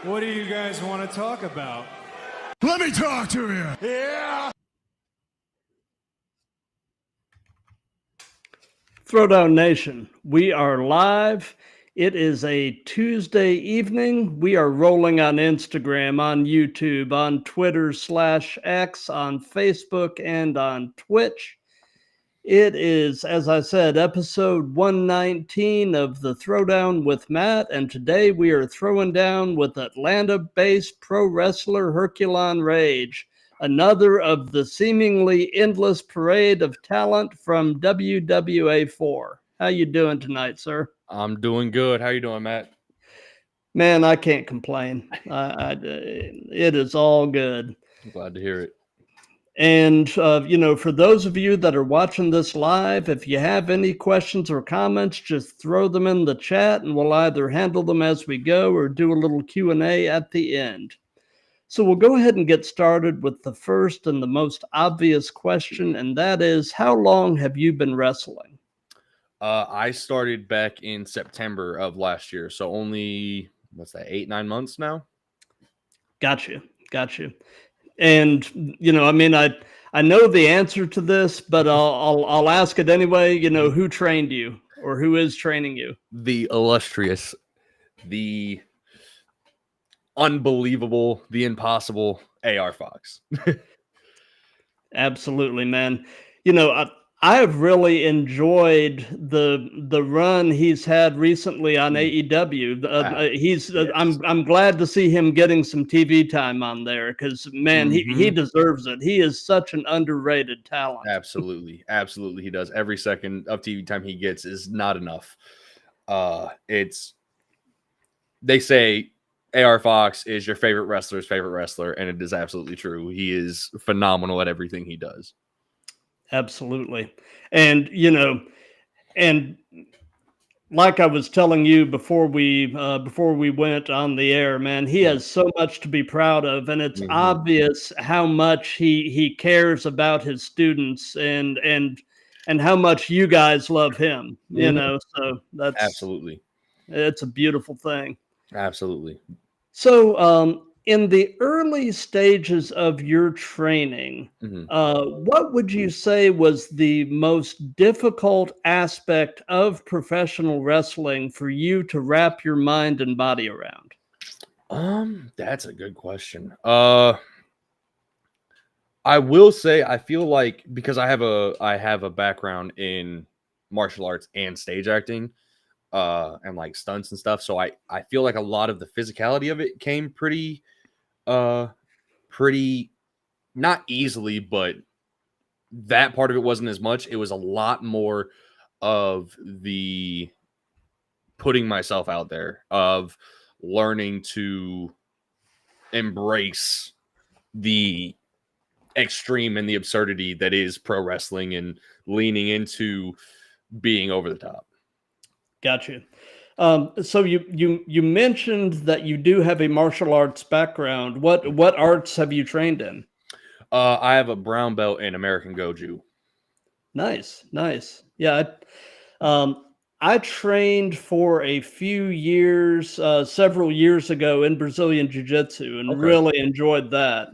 What do you guys want to talk about? Let me talk to you. Yeah! Throwdown Nation, we are live. It is a Tuesday evening. We are rolling on Instagram, on YouTube, on Twitter/X, on Facebook, and on Twitch. It is, as I said, episode 119 of the Throwdown with Matt, and today we are throwing down with Atlanta-based pro wrestler Herculon Rage, another of the seemingly endless parade of talent from WWA4. How you doing tonight, sir? I'm doing good. How you doing, Matt? Man, I can't complain. It is all good. I'm glad to hear it. And, for those of you that are watching this live, if you have any questions or comments, just throw them in the chat and we'll either handle them as we go or do a little Q&A at the end. So we'll go ahead and get started with the first and the most obvious question, and that is, how long have you been wrestling? I started back in September of last year, so only, 8-9 months now? Got you. And I know the answer to this, but I'll ask it anyway. Who trained you, or who is training you? The illustrious, the unbelievable, the impossible AR Fox. Absolutely, man. I have really enjoyed the run he's had recently on AEW. I'm glad to see him getting some TV time on there because, man, he deserves it. He is such an underrated talent. Absolutely he does. Every second of TV time he gets is not enough. They say AR Fox is your favorite wrestler's favorite wrestler, and it is absolutely true. He is phenomenal at everything he does. Absolutely. And, and like I was telling you before we went on the air, man, he has so much to be proud of, and it's obvious how much he cares about his students and how much you guys love him, so that's absolutely, it's a beautiful thing. Absolutely. So, in the early stages of your training, what would you say was the most difficult aspect of professional wrestling for you to wrap your mind and body around? That's a good question. I will say I feel like, because I have a background in martial arts and stage acting, and like stunts and stuff, so I feel like a lot of the physicality of it came pretty not easily, but that part of it wasn't as much. It was a lot more of the putting myself out there, of learning to embrace the extreme and the absurdity that is pro wrestling and leaning into being over the top. Gotcha. So you mentioned that you do have a martial arts background. What arts have you trained in? I have a brown belt in American Goju. Nice. Yeah, I trained for a few years, several years ago in Brazilian Jiu-Jitsu, and really enjoyed that.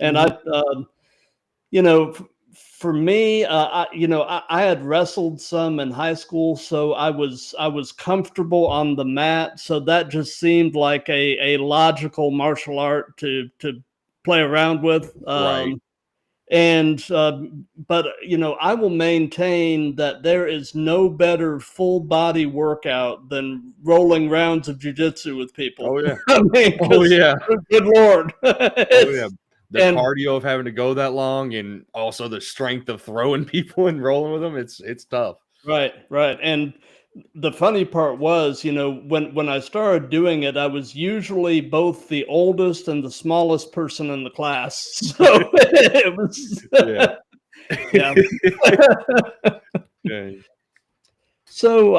And for me, I had wrestled some in high school, so I was comfortable on the mat. So that just seemed like a logical martial art to play around with. Right. But I will maintain that there is no better full body workout than rolling rounds of jiu-jitsu with people. Oh yeah. I mean, good Lord. The cardio of having to go that long, and also the strength of throwing people and rolling with them, it's tough. Right. And the funny part was, when I started doing it, I was usually both the oldest and the smallest person in the class. So it was, yeah. So,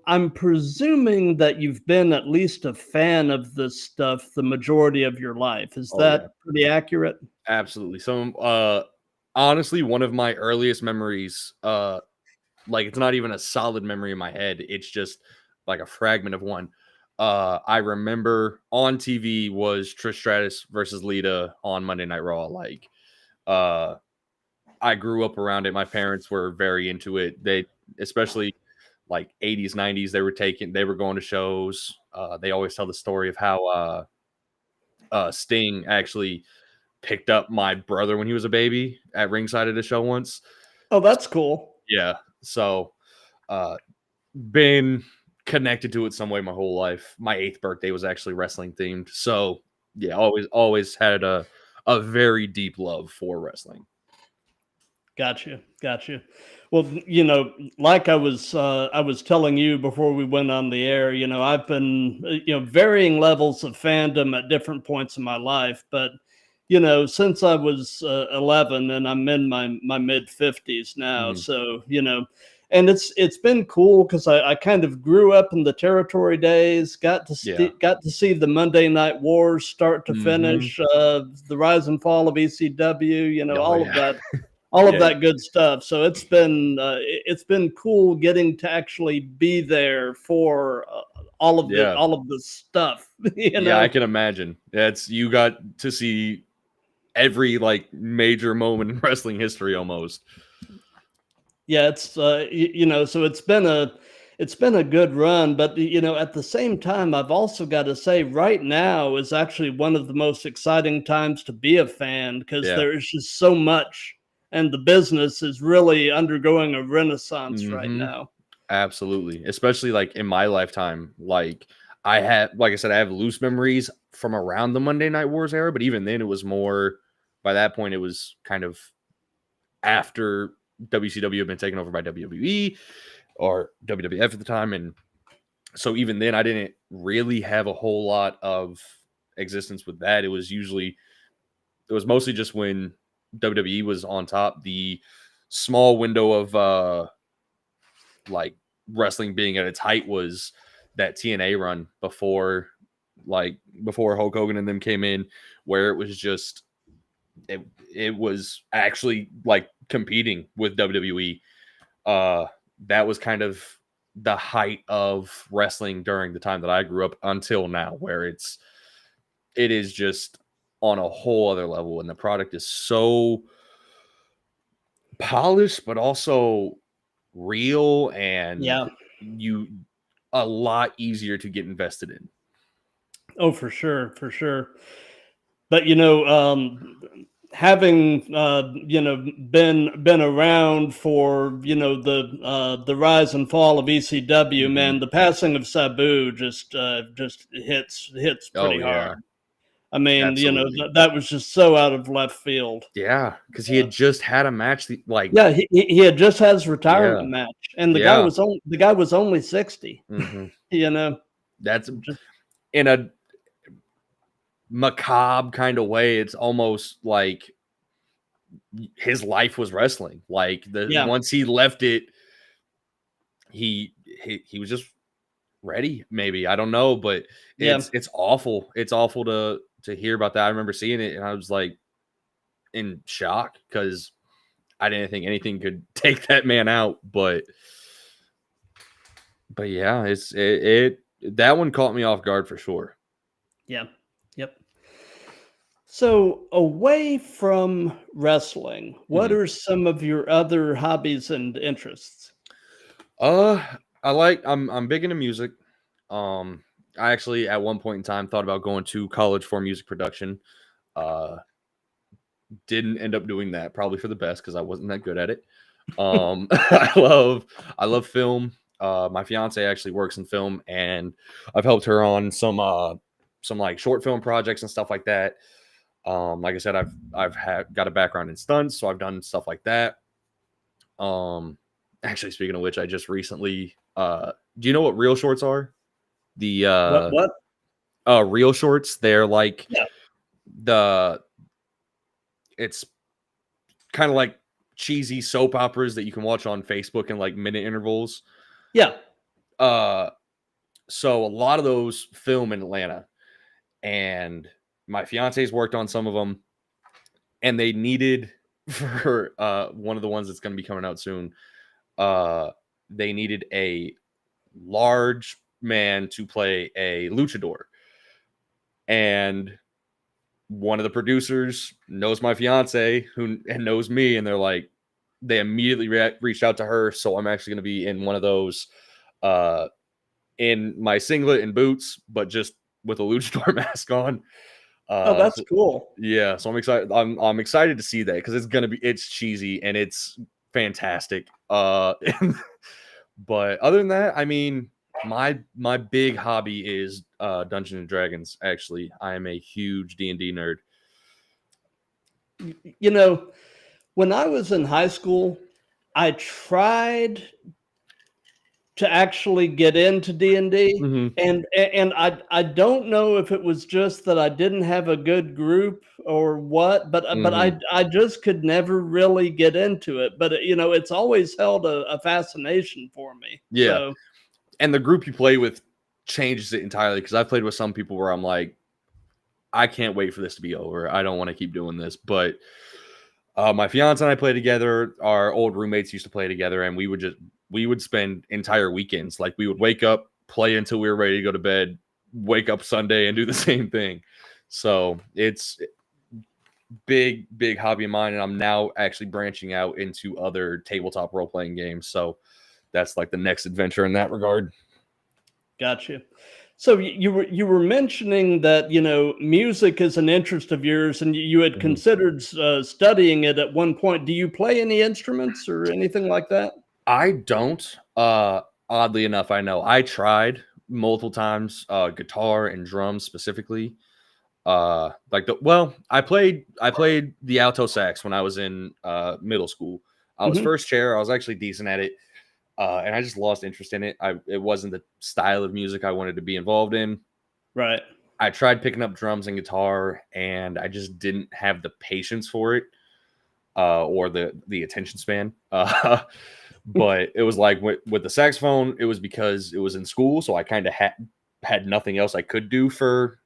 I'm presuming that you've been at least a fan of this stuff the majority of your life. Is that pretty accurate? Absolutely. So, honestly, one of my earliest memories, it's not even a solid memory in my head. It's just like a fragment of one. I remember on TV was Trish Stratus versus Lita on Monday Night Raw. Like, I grew up around it. My parents were very into it. They, especially like 80s, 90s, they were going to shows. They always tell the story of how Sting actually picked up my brother when he was a baby at ringside at a show once. Oh, that's cool. Yeah. So, been connected to it some way my whole life. My 8th birthday was actually wrestling themed. So, yeah, always had a very deep love for wrestling. Gotcha. Well, like I was telling you before we went on the air, I've been, varying levels of fandom at different points in my life, but since I was 11, and I'm in my mid 50s now, so and it's been cool because I kind of grew up in the territory days, got to see the Monday Night Wars start to finish, the rise and fall of ECW, all of that good stuff. So it's been cool getting to actually be there for all of the stuff. Yeah, I can imagine. You got to see every like major moment in wrestling history almost. Yeah, it's so it's been a good run, but at the same time, I've also got to say right now is actually one of the most exciting times to be a fan because there is just so much. And the business is really undergoing a renaissance right now. Absolutely. Especially like in my lifetime. Like I have loose memories from around the Monday Night Wars era, but even then it was more, by that point, it was kind of after WCW had been taken over by WWE or WWF at the time. And so even then I didn't really have a whole lot of existence with that. It was mostly just when WWE was on top. The small window of like wrestling being at its height was that TNA run before Hulk Hogan and them came in, where it was just it was actually like competing with WWE. That was kind of the height of wrestling during the time that I grew up until now, where it is just on a whole other level, and the product is so polished but also real, and a lot easier to get invested in. Oh, for sure. But having been around for the rise and fall of ECW, man, the passing of Sabu just hits pretty hard. I mean, Absolutely. that was just so out of left field. Yeah, because he had just had a match. He had just had his retirement match, and the guy was only 60. That's just in a macabre kind of way. It's almost like his life was wrestling. Like once he left it, he was just ready. Maybe, I don't know, but it's awful. It's awful to hear about that. I remember seeing it and I was like in shock because I didn't think anything could take that man out. But yeah, that one caught me off guard for sure. Yeah. Yep. So away from wrestling, what are some of your other hobbies and interests? I'm big into music. I actually at one point in time thought about going to college for music production. Didn't end up doing that, probably for the best because I wasn't that good at it. I love film. My fiance actually works in film, and I've helped her on some like short film projects and stuff like that. Like I said, I've got a background in stunts, so I've done stuff like that. Actually, speaking of which, I just recently do you know what reel shorts are? The what? Reel shorts. They're like it's kind of like cheesy soap operas that you can watch on Facebook in like minute intervals. Yeah. So a lot of those film in Atlanta, and my fiance's worked on some of them, and they needed for one of the ones that's going to be coming out soon. They needed a large man to play a luchador. And one of the producers knows my fiance and knows me, and they're like, they immediately reached out to her. So I'm actually going to be in one of those, in my singlet and boots, but just with a luchador mask on. Oh, that's cool. Yeah, so I'm excited. I'm excited to see that because it's cheesy and it's fantastic. But other than that, I mean, my big hobby is Dungeons and Dragons. Actually, I am a huge D&D nerd. You know, when I was in high school, I tried to actually get into D&D, and I don't know if it was just that I didn't have a good group or what, but I just could never really get into it. But it's always held a fascination for me. Yeah, So, and the group you play with changes it entirely, because I've played with some people where I'm like, I can't wait for this to be over. I don't want to keep doing this. But my fiance and I play together. Our old roommates used to play together, and we would spend entire weekends. Like, we would wake up, play until we were ready to go to bed, wake up Sunday and do the same thing. So it's big hobby of mine, and I'm now actually branching out into other tabletop role-playing games. So that's like the next adventure in that regard. gotcha. So you were mentioning that music is an interest of yours, and you had considered studying it at one point. Do you play any instruments or anything like that? I don't. Oddly enough, I know I tried multiple times, guitar and drums specifically. I played the alto sax when I was in middle school. I was first chair. I was actually decent at it. And I just lost interest in it. It wasn't the style of music I wanted to be involved in. Right. I tried picking up drums and guitar, and I just didn't have the patience for it, or the attention span. But it was like with the saxophone, it was because it was in school, so I kind of had nothing else I could do for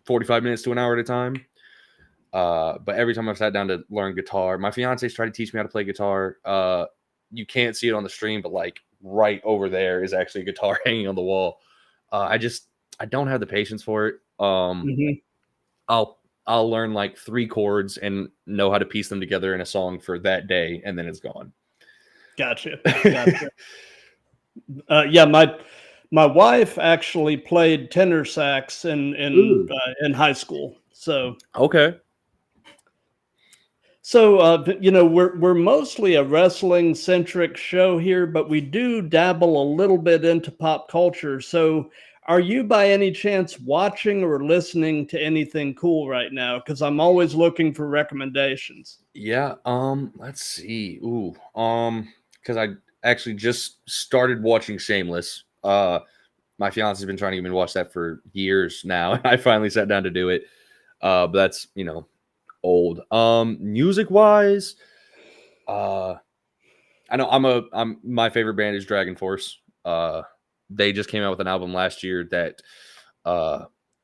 45 minutes to an hour at a time. But every time I sat down to learn guitar, my fiance's tried to teach me how to play guitar. You can't see it on the stream, but like right over there is actually a guitar hanging on the wall. I don't have the patience for it. I'll learn like 3 chords and know how to piece them together in a song for that day, and then it's gone. Gotcha. Yeah, my wife actually played tenor sax in high school. So okay. So, we're mostly a wrestling centric show here, but we do dabble a little bit into pop culture. So, are you by any chance watching or listening to anything cool right now? Because I'm always looking for recommendations. Yeah. Let's see. Because I actually just started watching Shameless. My fiance's been trying to get me to watch that for years now, and I finally sat down to do it. But that's old. Music wise, I know my favorite band is Dragon Force. They just came out with an album last year that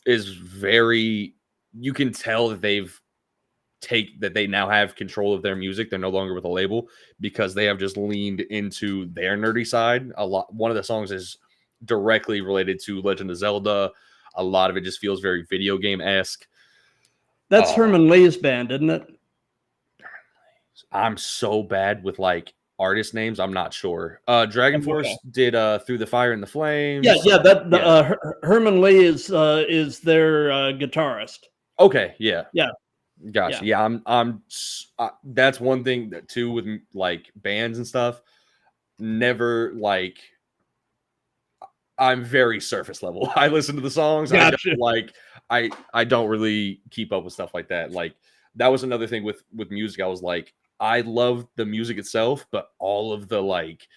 is very, you can tell that they now have control of their music. They're no longer with a label because they have just leaned into their nerdy side a lot. One of the songs is directly related to Legend of Zelda. A lot of it just feels very video game-esque. That's Herman Lee's band, isn't it? I'm so bad with like artist names. I'm not sure. Dragon Force did Through the Fire and the Flames. Yeah. Herman Lee is their guitarist. Okay, yeah. Gotcha. Yeah. I'm that's one thing that too with like bands and stuff. Never like, I'm very surface level. I listen to the songs. Gotcha. I don't really keep up with stuff like that. Like, that was another thing with music. I was like, I love the music itself, but all of the like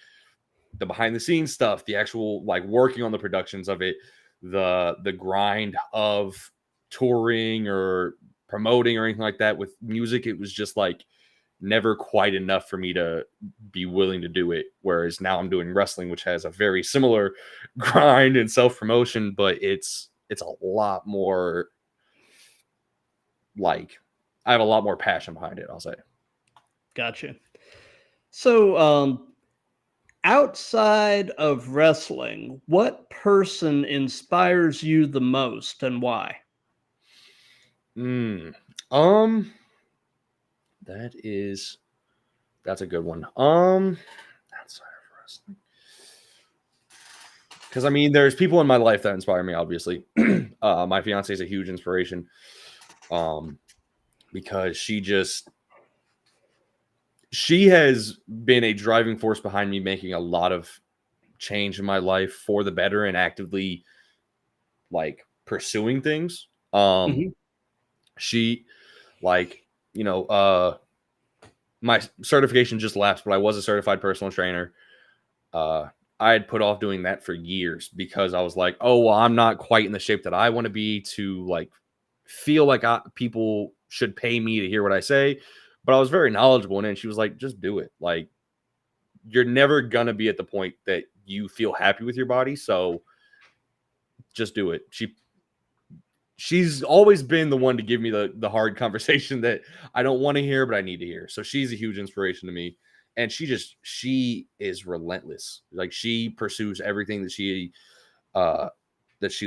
the behind the scenes stuff, the actual like working on the productions of it, the grind of touring or promoting or anything like that. With music, it was just like never quite enough for me to be willing to do it. Whereas now I'm doing wrestling, which has a very similar grind and self-promotion, but it's a lot more like, I have a lot more passion behind it, I'll say. Gotcha. So, outside of wrestling, what person inspires you the most and why? That's a good one. Outside of wrestling. Because I mean, there's people in my life that inspire me, obviously. My fiance is a huge inspiration. Because she has been a driving force behind me making a lot of change in my life for the better and actively like pursuing things. She like, my certification just lapsed, but I was a certified personal trainer. I had put off doing that for years because I was like, oh, well, I'm not quite in the shape that I want to be to like feel like people should pay me to hear what I say. But I was very knowledgeable in it. And she was like, just do it. Like, you're never going to be at the point that you feel happy with your body. So just do it. She's always been the one to give me the hard conversation that I don't want to hear, but I need to hear. So she's a huge inspiration to me. And she is relentless. Like, she pursues everything that she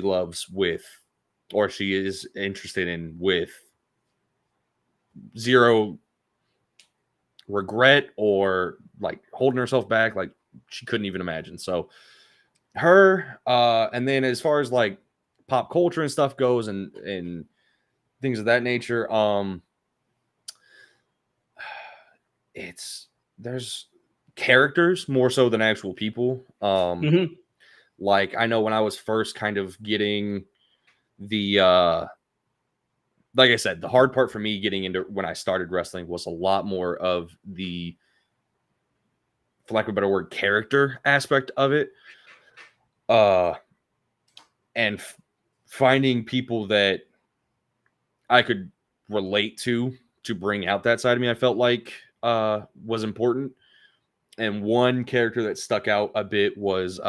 loves with, or she is interested in with zero regret or like holding herself back. Like, she couldn't even imagine. So her, and then as far as like pop culture and stuff goes and things of that nature, there's characters more so than actual people. Like, I know when I was first kind of getting the like I said, the hard part for me getting into when I started wrestling was a lot more of the, for lack of a better word, character aspect of it. And finding people that I could relate to bring out that side of me, I felt like was important. And one character that stuck out a bit was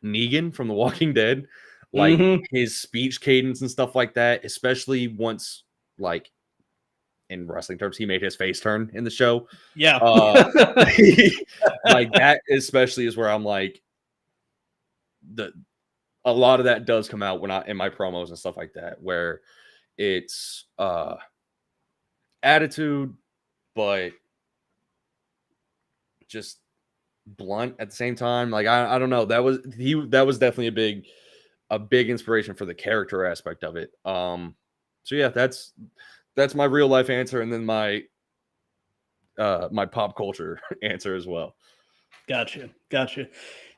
Negan from The Walking Dead. Like, his speech cadence and stuff like that, especially once, like, in wrestling terms, he made his face turn in the show. Yeah. Like, that especially is where I'm like, a lot of that does come out when in my promos and stuff like that, where it's attitude, but just blunt at the same time. Like, I don't know. That was definitely a big inspiration for the character aspect of it. So yeah, that's my real life answer, and then my my pop culture answer as well. Gotcha.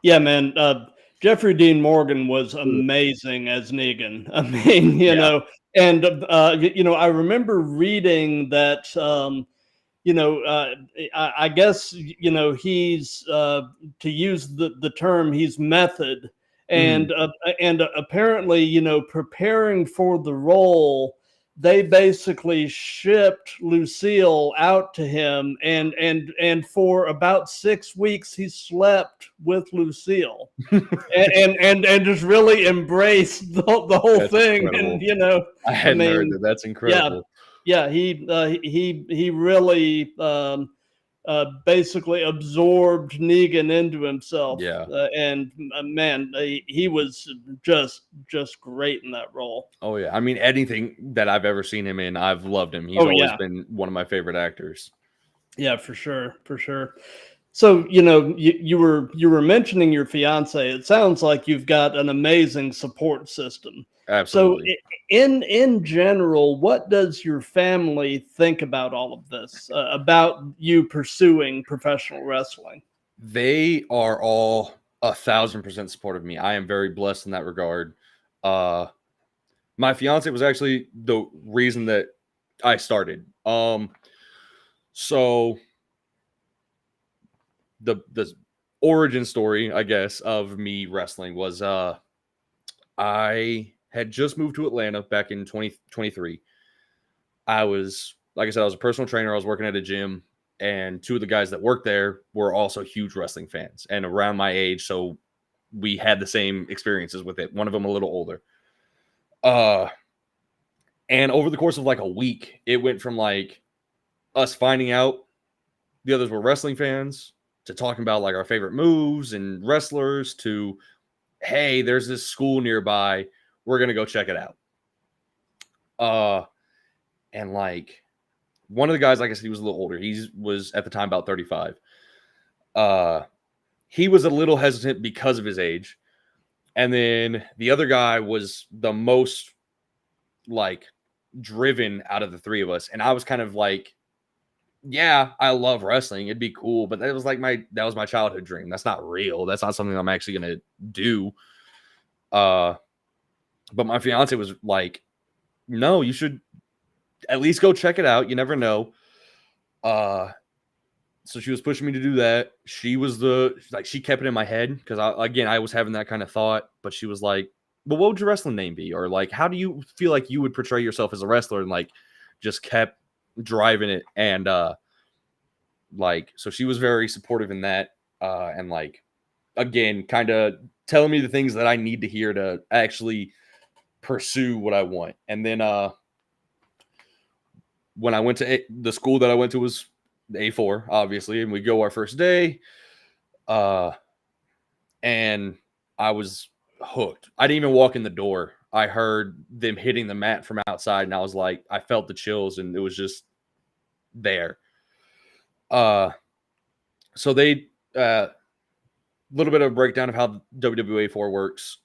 Yeah, man. Jeffrey Dean Morgan was amazing as Negan. I mean, you know, and I remember reading that. I guess he's to use the term, he's method, and apparently, preparing for the role, they basically shipped Lucille out to him, and for about 6 weeks he slept with Lucille, and just really embraced the whole That's thing, incredible. and I hadn't heard that. That's incredible. Yeah, he really basically absorbed Negan into himself. Yeah. And man, he was just great in that role. Oh yeah, I mean, anything that I've ever seen him in, I've loved him. He's always been one of my favorite actors. Yeah, for sure. So, you were mentioning your fiance. It sounds like you've got an amazing support system. Absolutely. So, in general, what does your family think about all of this? About you pursuing professional wrestling? They are all 1,000% supportive of me. I am very blessed in that regard. My fiance was actually the reason that I started. So the origin story, I guess, of me wrestling was I had just moved to Atlanta back in 2023. I was, like I said, I was a personal trainer. I was working at a gym, and two of the guys that worked there were also huge wrestling fans and around my age. So we had the same experiences with it. One of them a little older. And over the course of like a week, it went from like us finding out the others were wrestling fans to talking about like our favorite moves and wrestlers to, hey, there's this school nearby. We're going to go check it out. And like one of the guys, like I said, he was a little older. He was at the time about 35. He was a little hesitant because of his age. And then the other guy was the most like driven out of the three of us. And I was kind of like, yeah, I love wrestling. It'd be cool. But that was my childhood dream. That's not real. That's not something I'm actually going to do. But my fiance was like, no, you should at least go check it out. You never know. So she was pushing me to do that. She kept it in my head because I was having that kind of thought, but she was like, well, what would your wrestling name be? Or like, how do you feel like you would portray yourself as a wrestler? And like, just kept driving it. And so she was very supportive in that. And like, again, kind of telling me the things that I need to hear to actually pursue what I want. And then when I went to the school that I went to was A4, obviously, and we go our first day. And I was hooked. I didn't even walk in the door. I heard them hitting the mat from outside, and I was like, I felt the chills, and it was just there. So they little bit of a breakdown of how WWE 4 works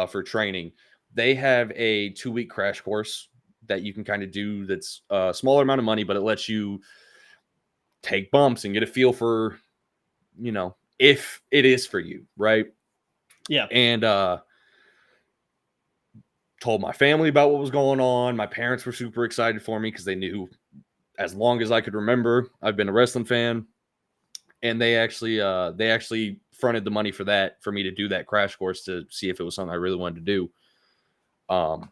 for training. They have a 2-week crash course that you can kind of do that's a smaller amount of money, but it lets you take bumps and get a feel for, if it is for you, right? Yeah. And told my family about what was going on. My parents were super excited for me because they knew as long as I could remember, I've been a wrestling fan. And they actually fronted the money for me to do that crash course to see if it was something I really wanted to do.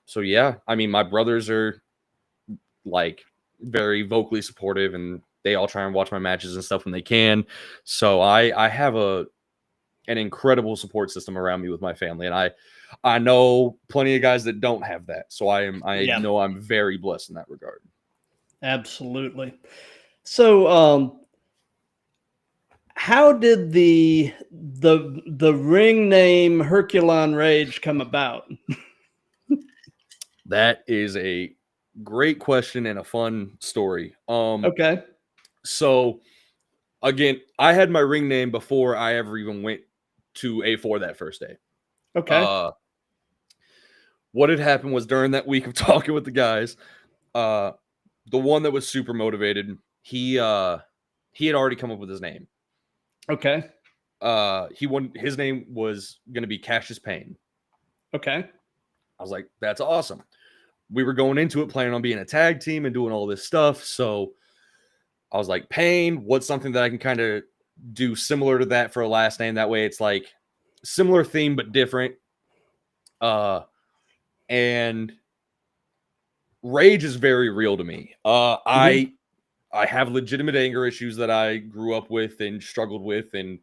So yeah, I mean, my brothers are like very vocally supportive, and they all try and watch my matches and stuff when they can. So I have an incredible support system around me with my family, and I know plenty of guys that don't have that. So I know I'm very blessed in that regard. Absolutely. So how did the ring name Herculon Rage come about? That is a great question and a fun story. Okay. So again, I had my ring name before I ever even went to A4 that first day. Okay. What had happened was during that week of talking with the guys, the one that was super motivated, he had already come up with his name. Okay. His name was going to be Cassius Payne. Okay. I was like, that's awesome. We were going into it planning on being a tag team and doing all this stuff. So I was like, Payne, what's something that I can kind of do similar to that for a last name? That way it's like similar theme, but different. And Rage is very real to me. I have legitimate anger issues that I grew up with and struggled with and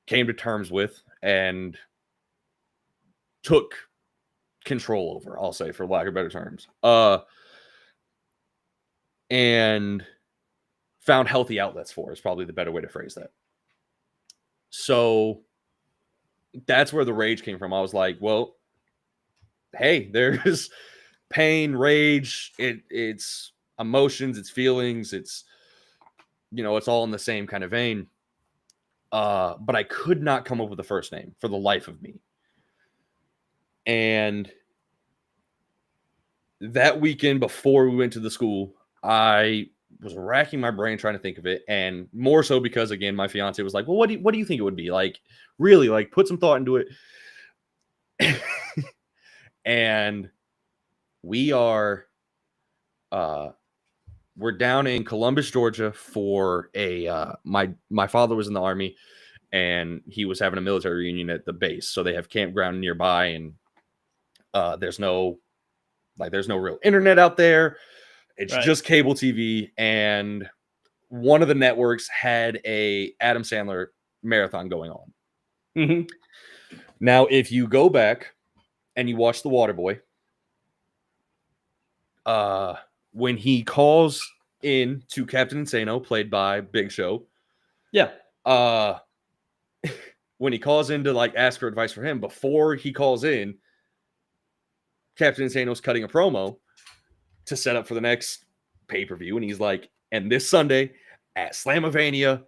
came to terms with and took control over, I'll say, for lack of better terms. And found healthy outlets for is probably the better way to phrase that. So that's where the rage came from. I was like, well, hey, there's pain, rage, it's emotions, it's feelings, it's it's all in the same kind of vein. But I could not come up with a first name for the life of me. And that weekend before we went to the school, I was racking my brain trying to think of it, and more so because, again, my fiance was like, well, what do you think it would be? Like, really, like, put some thought into it. And we're down in Columbus, Georgia for my father was in the Army, and he was having a military reunion at the base. So they have campground nearby, and there's no real internet out there. It's just cable TV. And one of the networks had a Adam Sandler marathon going on. Mm-hmm. Now, if you go back and you watch The Waterboy, when he calls in to Captain Insano, played by Big Show, Yeah. When he calls in to like ask for advice from him, before he calls in, Captain Insano was cutting a promo to set up for the next pay-per-view, and he's like, and this Sunday at Slamavania,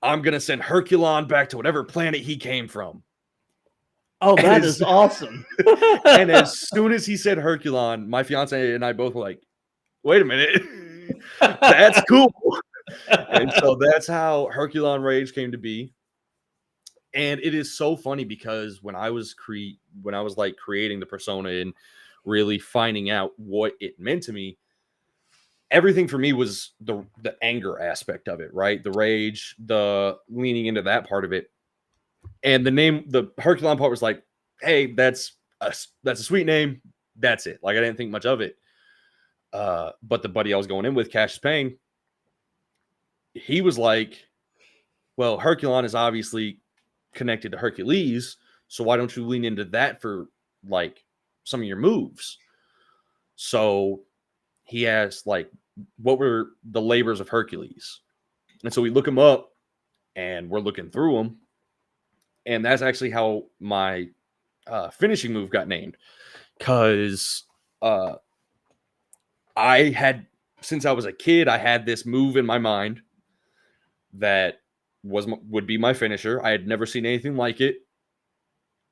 I'm gonna send Herculon back to whatever planet he came from. Oh, that is awesome. And as soon as he said Herculon, my fiance and I both were like, wait a minute, that's cool. And so that's how Herculon Rage came to be. And it is so funny because when I was like creating the persona and really finding out what it meant to me, everything for me was the anger aspect of it, right? The rage, the leaning into that part of it. And the name, the Herculon part was like, hey, that's a sweet name. That's it. Like, I didn't think much of it. But the buddy I was going in with, Cassius Payne, he was like, well, Herculon is obviously connected to Hercules, so why don't you lean into that for like some of your moves? So he asked, like, what were the labors of Hercules? And so we look him up and we're looking through them. And that's actually how my finishing move got named. Because I had, since I was a kid, I had this move in my mind that would be my finisher. I had never seen anything like it.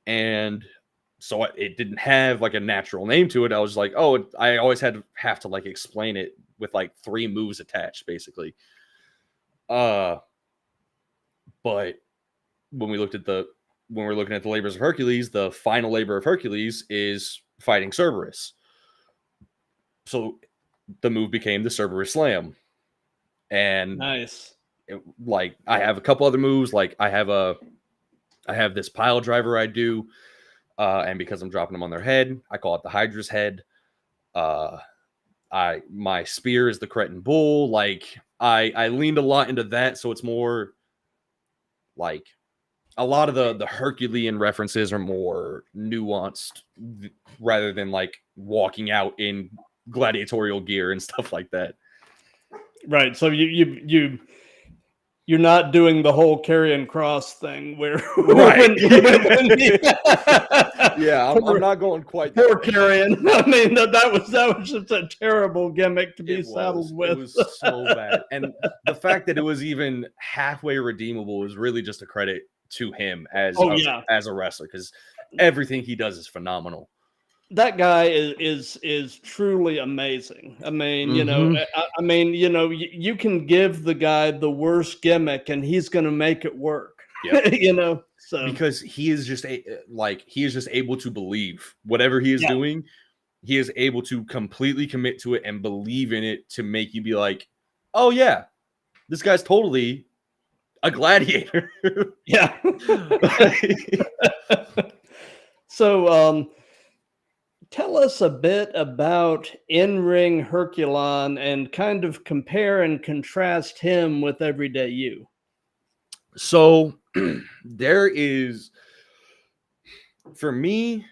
And so it didn't have like a natural name to it. I was like, oh, I always have to like explain it with like 3 moves attached, basically. But when we're looking at the labors of Hercules, the final labor of Hercules is fighting Cerberus. So the move became the Cerberus Slam. And nice. Like, I have a couple other moves. Like, I have this pile driver I do. And because I'm dropping them on their head, I call it the Hydra's head. My spear is the Cretin Bull. Like, I leaned a lot into that, so it's more like a lot of the Herculean references are more nuanced rather than like walking out in gladiatorial gear and stuff like that. Right. So you're not doing the whole carrying cross thing where right. Yeah, I'm not going quite poor carrying. I mean, that was just a terrible gimmick to be saddled with. It was so bad. And the fact that it was even halfway redeemable is really just a credit to him as a wrestler, because everything he does is phenomenal. That guy is truly amazing. I mean, you can give the guy the worst gimmick and he's going to make it work. Yep. So because he is just able to believe whatever he is doing. He is able to completely commit to it and believe in it to make you be like, oh yeah, this guy's totally a gladiator. Yeah. So, tell us a bit about in-ring Herculon and kind of compare and contrast him with everyday you. So there is, for me,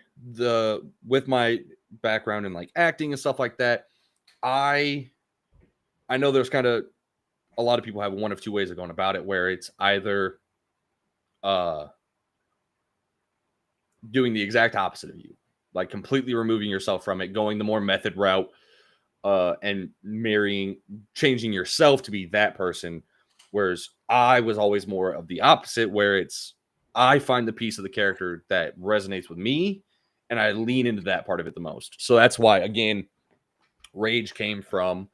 with my background in like acting and stuff like that, I know there's kind of a lot of people have one of two ways of going about it, where it's either doing the exact opposite of you, like completely removing yourself from it, going the more method route, and changing yourself to be that person. Whereas I was always more of the opposite, where I find the piece of the character that resonates with me and I lean into that part of it the most. So that's why, again, Rage came from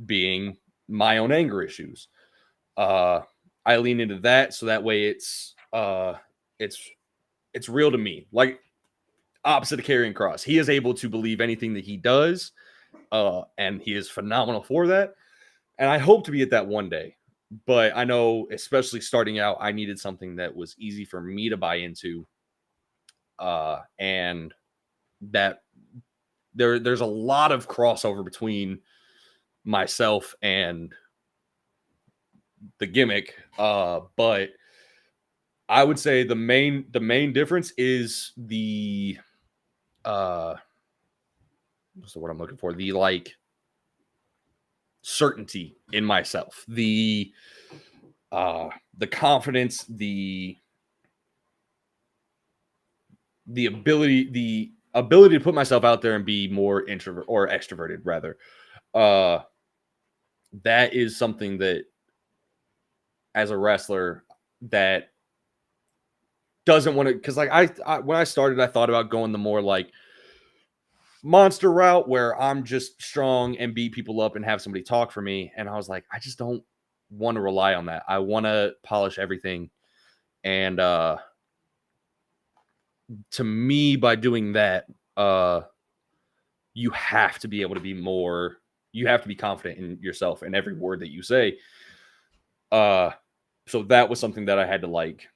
being my own anger issues. I lean into that, so that way it's real to me. Like, opposite of Karrion Kross, he is able to believe anything that he does, and he is phenomenal for that. And I hope to be at that one day. But I know, especially starting out, I needed something that was easy for me to buy into, and that there's a lot of crossover between myself and the gimmick, but I would say the main difference is the what's the word I'm looking for? The like certainty in myself. The the confidence, the ability to put myself out there and be more introvert or extroverted rather. That is something that as a wrestler that doesn't want to, because like I when I started, I thought about going the more like monster route where I'm just strong and beat people up and have somebody talk for me. And I was like, I just don't want to rely on that. I want to polish everything. And to me, by doing that, you have to be able to be more, you have to be confident in yourself and every word that you say. So that was something that I had to like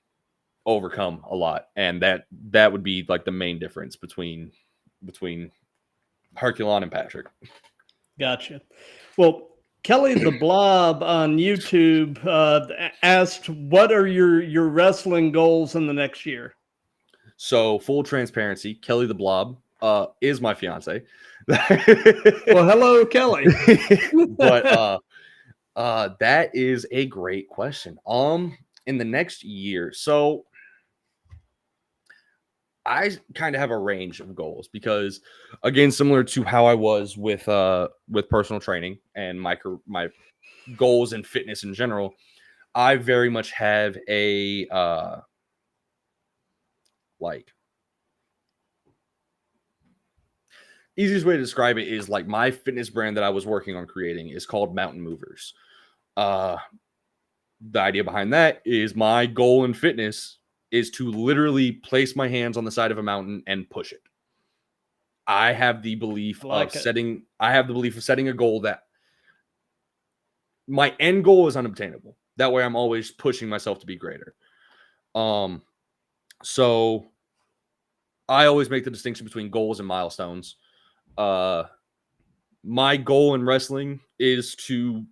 overcome a lot. And that would be like the main difference between Herculon and Patrick. Gotcha. Well, Kelly the Blob on YouTube asked, what are your wrestling goals in the next year? So full transparency, Kelly the Blob is my fiance. Well, hello, Kelly. But that is a great question. In the next year, so I kind of have a range of goals because, again, similar to how I was with personal training and my goals and fitness in general, I very much have a like easiest way to describe it is like my fitness brand that I was working on creating is called Mountain Movers. The idea behind that is my goal in fitness is to literally place my hands on the side of a mountain and push it. I have the belief of setting a goal that my end goal is unobtainable. That way I'm always pushing myself to be greater. So I always make the distinction between goals and milestones. My goal in wrestling is to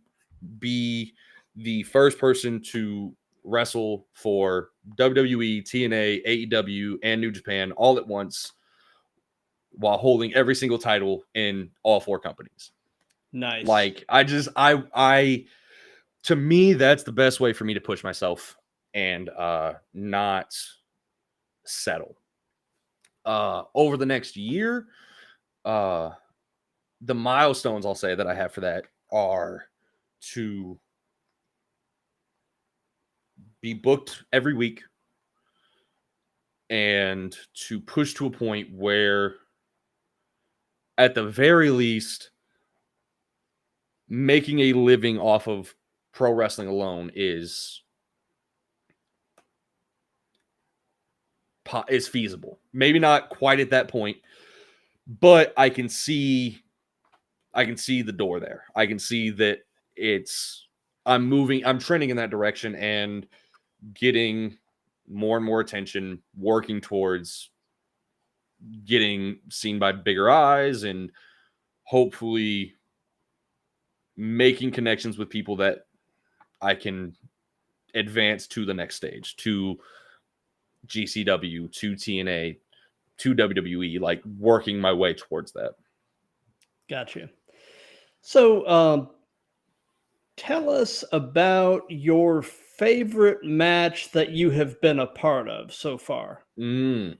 be the first person to wrestle for WWE, TNA, AEW, and New Japan all at once while holding every single title in all four companies. Nice. Like I to me, that's the best way for me to push myself and not settle. Over the next year, the milestones I'll say that I have for that are to be booked every week and to push to a point where at the very least making a living off of pro wrestling alone is feasible. Maybe not quite at that point, but I can see the door there. I can see that I'm trending in that direction and getting more and more attention, working towards getting seen by bigger eyes and hopefully making connections with people that I can advance to the next stage, to GCW, to TNA, to WWE, like working my way towards that. Gotcha. So tell us about your favorite match that you have been a part of so far. That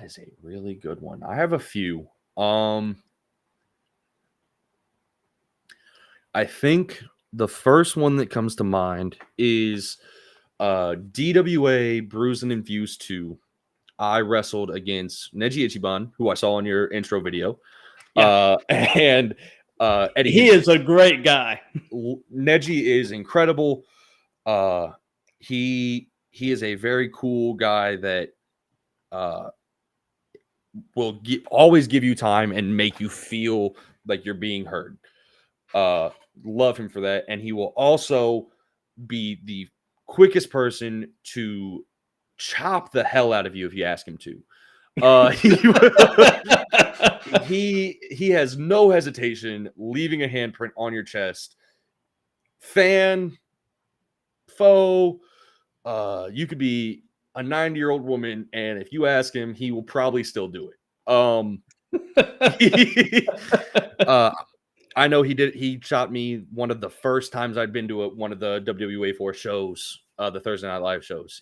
is a really good one. I have a few. I think the first one that comes to mind is DWA Bruised and Infused 2. I wrestled against Neji Ichiban, who I saw in your intro video. Yeah. And Eddie. He is a great guy. Neji is incredible. He is a very cool guy that will always give you time and make you feel like you're being heard. Love him for that. And he will also be the quickest person to chop the hell out of you if you ask him to. He has no hesitation leaving a handprint on your chest. Fan, foe, you could be a 90-year-old woman, and if you ask him, he will probably still do it. I know he shot me one of the first times I'd been to one of the WWA4 shows, the Thursday Night Live shows.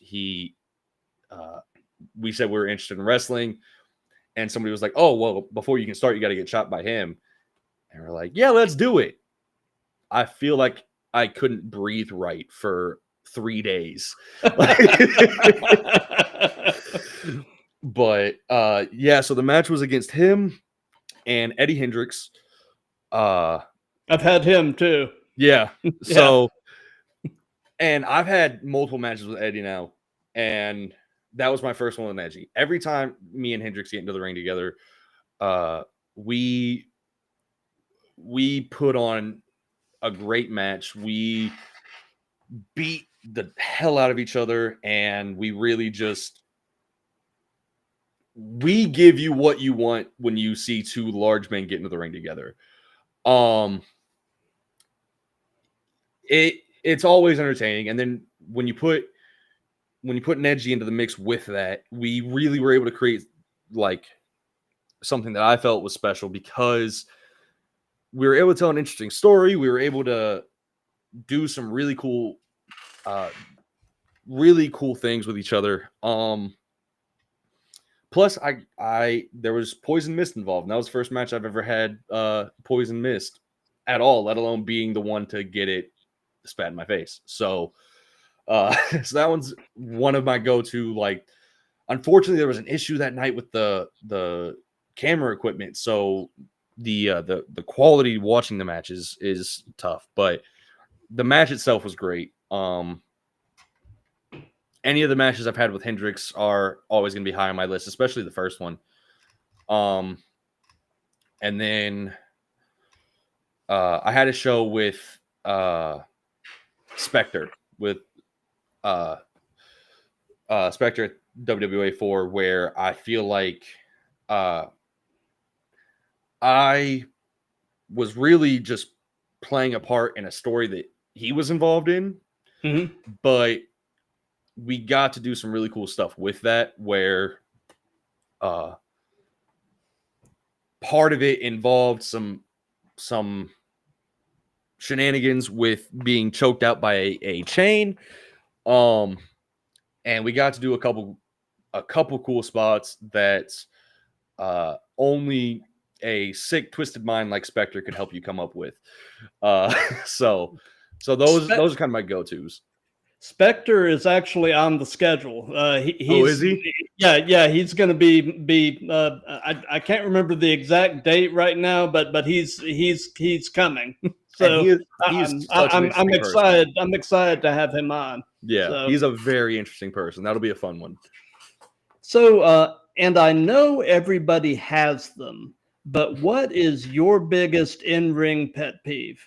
We said we were interested in wrestling, and somebody was like, "Oh, well, before you can start, you got to get shot by him." And we're like, "Yeah, let's do it." I feel like I couldn't breathe right for 3 days. But yeah, so the match was against him and Eddie Hendricks. I've had him too. Yeah. So, and I've had multiple matches with Eddie now, and that was my first one with Eddie. Every time me and Hendricks get into the ring together, we put on a great match. We beat the hell out of each other, and we really just give you what you want when you see two large men get into the ring together. It's always entertaining, and then when you put Neji into the mix with that, we really were able to create like something that I felt was special because we were able to tell an interesting story. We were able to do some really cool things with each other. Plus, there was Poison Mist involved. And that was the first match I've ever had Poison Mist at all, let alone being the one to get it spat in my face. So, so that one's one of my go-to. Like, unfortunately, there was an issue that night with the camera equipment, so the quality watching the matches is tough. But the match itself was great. Any of the matches I've had with Hendricks are always going to be high on my list, especially the first one. And then I had a show with Spectre with Spectre at WWA4 where I feel like I was really just playing a part in a story that he was involved in, but we got to do some really cool stuff with that where part of it involved some shenanigans with being choked out by a chain. And we got to do a couple cool spots that only a sick, twisted mind like Spectre could help you come up with. So those are kind of my go-tos. Spectre is actually on the schedule. Is he? Yeah, he's going to be. I can't remember the exact date right now, but he's coming. So I'm excited. Person. I'm excited to have him on. Yeah, so, he's a very interesting person. That'll be a fun one. So, and I know everybody has them, but what is your biggest in-ring pet peeve?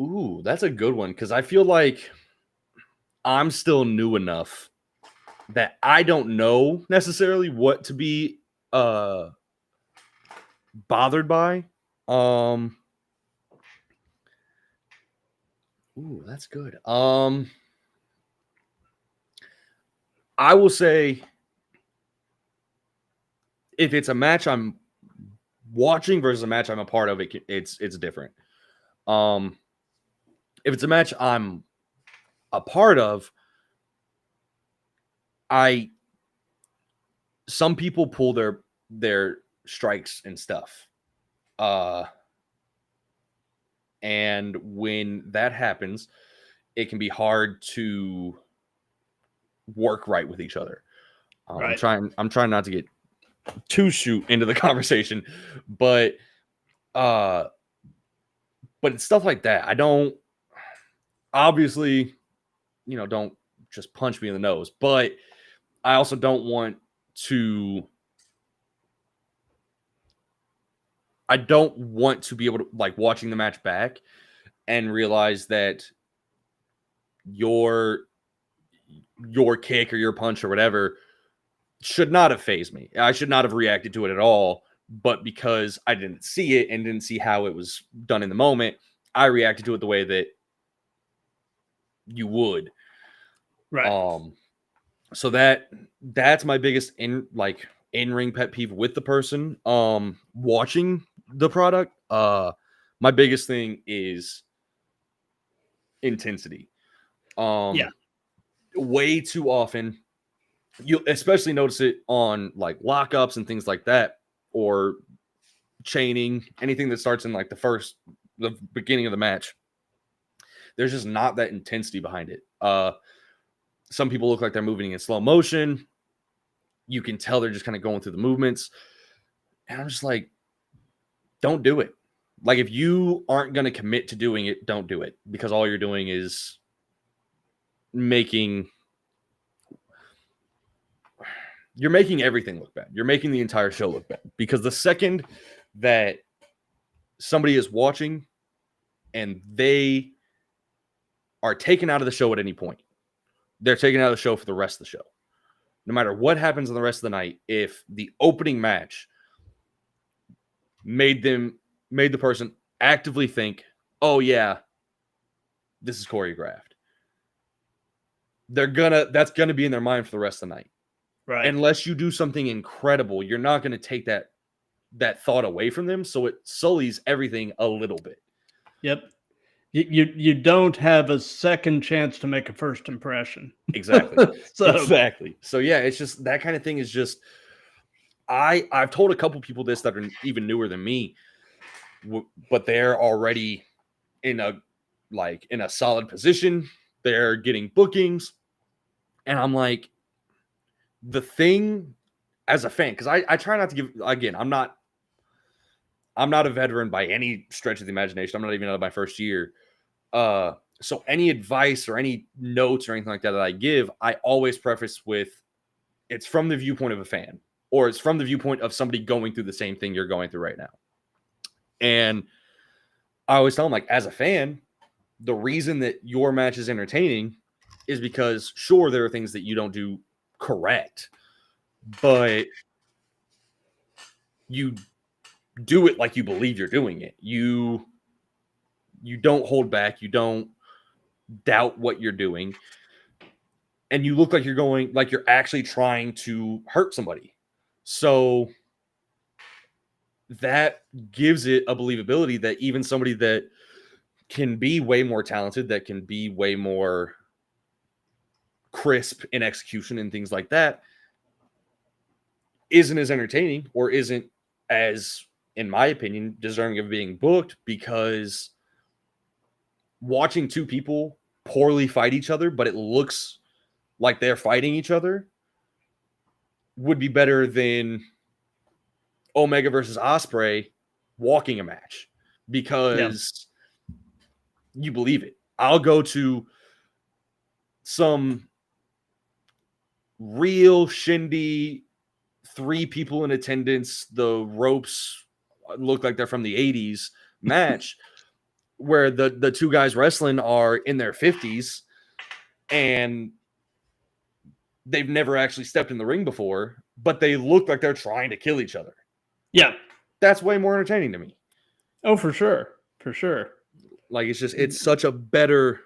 Ooh, that's a good one because I feel like I'm still new enough that I don't know necessarily what to be bothered by. Ooh, that's good. I will say if it's a match I'm watching versus a match I'm a part of, it's different. If it's a match I'm a part of, some people pull their strikes and stuff. And when that happens, it can be hard to work right with each other. Right. I'm trying not to get too shoot into the conversation, but it's stuff like that. I don't obviously, don't just punch me in the nose, but I also don't want to be able to like watching the match back and realize that your kick or your punch or whatever should not have fazed me. I should not have reacted to it at all. But because I didn't see it and didn't see how it was done in the moment, I reacted to it the way that you would. Right. So that's my biggest in-ring pet peeve with the person. Watching the product. My biggest thing is intensity. Yeah. Way too often, you especially notice it on like lockups and things like that, or chaining, anything that starts in like the beginning of the match. There's just not that intensity behind it. Some people look like they're moving in slow motion. You can tell they're just kind of going through the movements. And I'm just like, don't do it. Like, if you aren't going to commit to doing it, don't do it, because all you're doing is making everything look bad. You're making the entire show look bad, because the second that somebody is watching and they are taken out of the show at any point, they're taken out of the show for the rest of the show. No matter what happens on the rest of the night, if the opening match made the person actively think, oh yeah, this is choreographed, that's gonna be in their mind for the rest of the night. Right. Unless you do something incredible, you're not going to take that thought away from them, so it sullies everything a little bit. Yep. You don't have a second chance to make a first impression. Exactly. Exactly. So yeah, it's just that kind of thing is just, I've told a couple people this that are even newer than me, but they're already in a solid position. They're getting bookings, and I'm like, the thing as a fan, because I try not to give, again, I'm not a veteran by any stretch of the imagination. I'm not even out of my first year. So any advice or any notes or anything like that I give, I always preface with, it's from the viewpoint of a fan, or it's from the viewpoint of somebody going through the same thing you're going through right now. And I always tell them, like, as a fan, the reason that your match is entertaining is because, sure, there are things that you don't do correct, but you do it like you believe you're doing it. You don't hold back. You don't doubt what you're doing. And you look like you're actually trying to hurt somebody. So that gives it a believability that even somebody that can be way more talented, that can be way more crisp in execution and things like that, isn't as entertaining, or isn't as, in my opinion, deserving of being booked, because watching two people poorly fight each other, but it looks like they're fighting each other, would be better than Omega versus Ospreay walking a match, because you believe it. I'll go to some real shindy, 3 people in attendance, the ropes look like they're from the 80s match, where the two guys wrestling are in their 50s and they've never actually stepped in the ring before, but they look like they're trying to kill each other. Yeah. That's way more entertaining to me. Oh, for sure. For sure. Like, it's such a better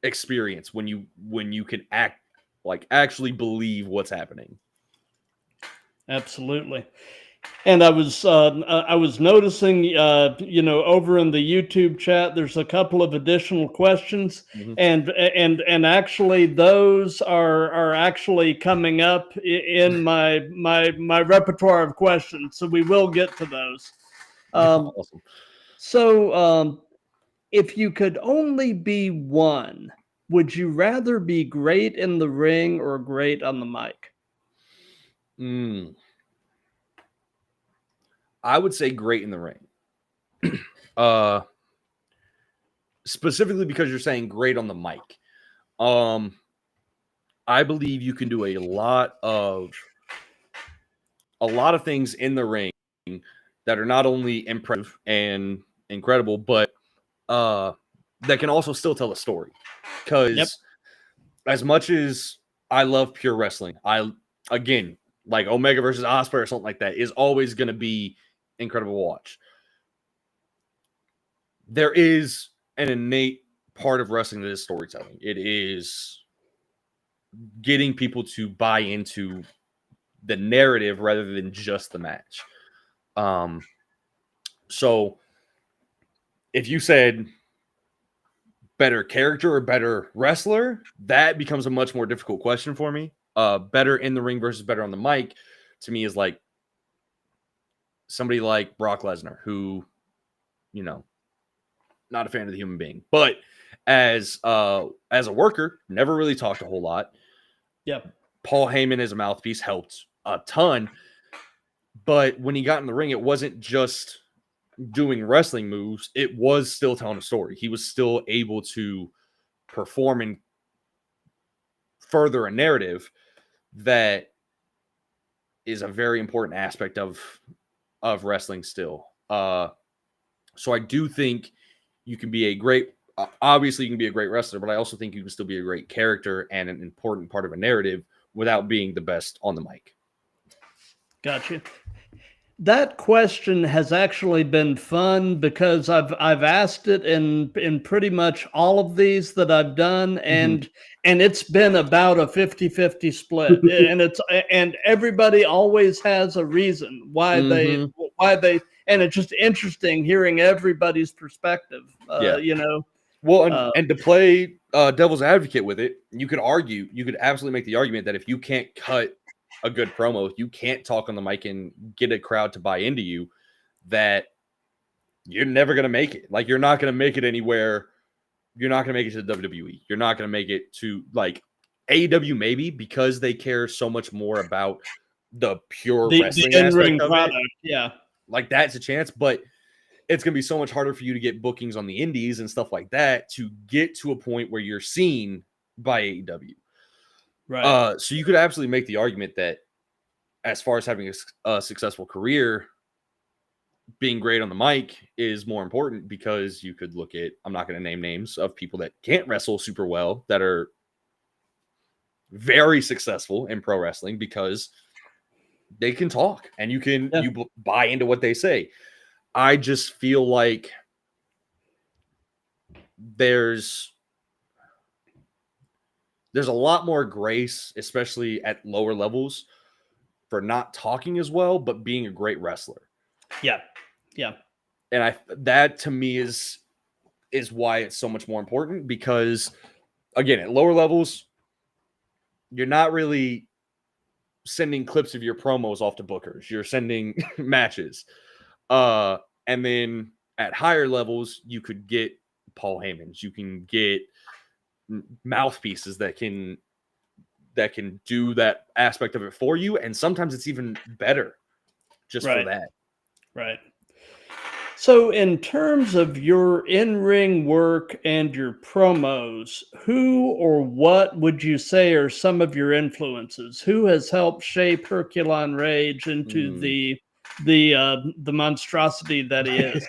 experience when you can actually believe what's happening. Absolutely. And I was noticing, over in the YouTube chat, there's a couple of additional questions, and actually those are actually coming up in my repertoire of questions. So we will get to those. Awesome. So if you could only be one, would you rather be great in the ring or great on the mic? I would say great in the ring. Specifically because you're saying great on the mic. I believe you can do a lot of things in the ring that are not only impressive and incredible, but that can also still tell a story. Because as much as I love pure wrestling, again, like Omega versus Ospreay or something like that, is always going to be incredible to watch. There is an innate part of wrestling that is storytelling. It is getting people to buy into the narrative rather than just the match. So if you said better character or better wrestler, that becomes a much more difficult question for me. Better in the ring versus better on the mic to me is like somebody like Brock Lesnar, who, you know, not a fan of the human being, but as a worker, never really talked a whole lot. Yep. Paul Heyman as a mouthpiece helped a ton, but when he got in the ring, it wasn't just doing wrestling moves, it was still telling a story. He was still able to perform and further a narrative that is a very important aspect of wrestling still. So I do think you can be a great, obviously you can be a great wrestler, but I also think you can still be a great character and an important part of a narrative without being the best on the mic. Gotcha. That question has actually been fun because I've asked it in pretty much all of these that I've done, and it's been about a 50-50 split. And everybody always has a reason why they and it's just interesting hearing everybody's perspective. You know. Well, and to play devil's advocate with it, you could absolutely make the argument that if you can't cut a good promo, if you can't talk on the mic and get a crowd to buy into you, that you're never going to make it. Like, you're not going to make it anywhere. You're not going to make it to the WWE. You're not going to make it to like AEW, maybe, because they care so much more about the pure wrestling aspect of product. Yeah. Like, that's a chance, but it's going to be so much harder for you to get bookings on the indies and stuff like that to get to a point where you're seen by AEW. Right. So you could absolutely make the argument that as far as having a successful career, being great on the mic is more important, because you could look at, I'm not going to name names of people that can't wrestle super well that are very successful in pro wrestling because they can talk and you buy into what they say. I just feel like there's a lot more grace, especially at lower levels, for not talking as well, but being a great wrestler. Yeah. Yeah. And that to me is why it's so much more important, because again, at lower levels, you're not really sending clips of your promos off to bookers. You're sending matches. And then at higher levels, you could get Paul Heyman's, you can get mouthpieces that can do that aspect of it for you, and sometimes it's even better just for that. Right. So in terms of your in-ring work and your promos, who or what would you say are some of your influences? Who has helped shape Herculon Rage into the monstrosity that he is?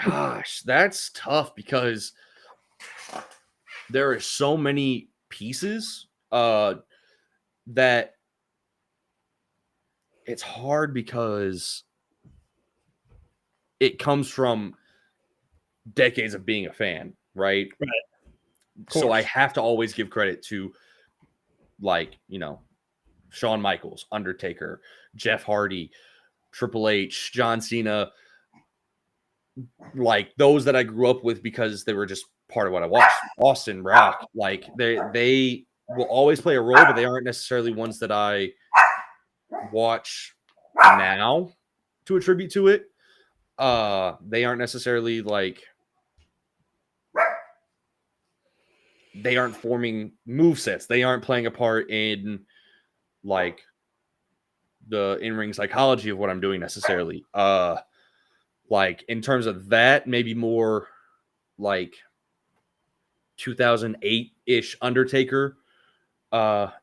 Gosh, that's tough, because there are so many pieces that it's hard, because it comes from decades of being a fan, right? So I have to always give credit to, like, Shawn Michaels, Undertaker, Jeff Hardy, Triple H, John Cena, like those that I grew up with because they were just part of what I watched. Austin, Rock, like they will always play a role, but they aren't necessarily ones that I watch now to attribute to it. They aren't necessarily like, they aren't forming movesets. They aren't playing a part in like the in-ring psychology of what I'm doing necessarily. Like in terms of that, maybe more like 2008-ish Undertaker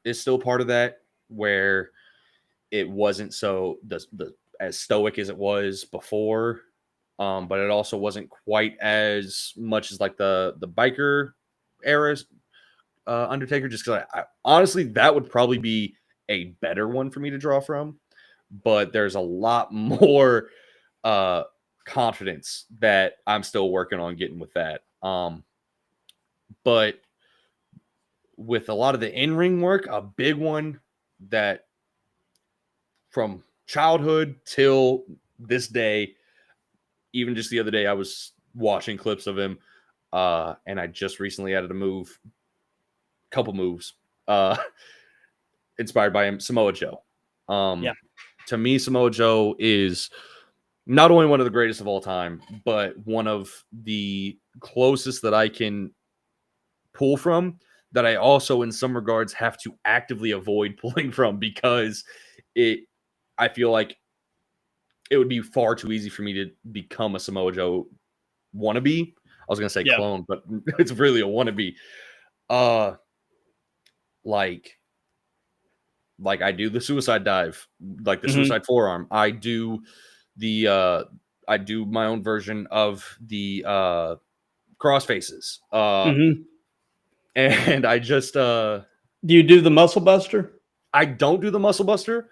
is still part of that, where it wasn't so as stoic as it was before, but it also wasn't quite as much as like the biker era Undertaker, just because I honestly, that would probably be a better one for me to draw from, but there's a lot more confidence that I'm still working on getting with that. But with a lot of the in-ring work, a big one that from childhood till this day, even just the other day, I was watching clips of him, and I just recently added a couple moves, inspired by him, Samoa Joe. To me, Samoa Joe is not only one of the greatest of all time, but one of the closest that I can pull from, that I also, in some regards, have to actively avoid pulling from, because I feel like it would be far too easy for me to become a Samoa Joe wannabe. I was going to say clone, but it's really a wannabe. Like I do the suicide dive, like the suicide forearm. I do my own version of the cross faces. And I just do you do the muscle buster? I don't do the muscle buster.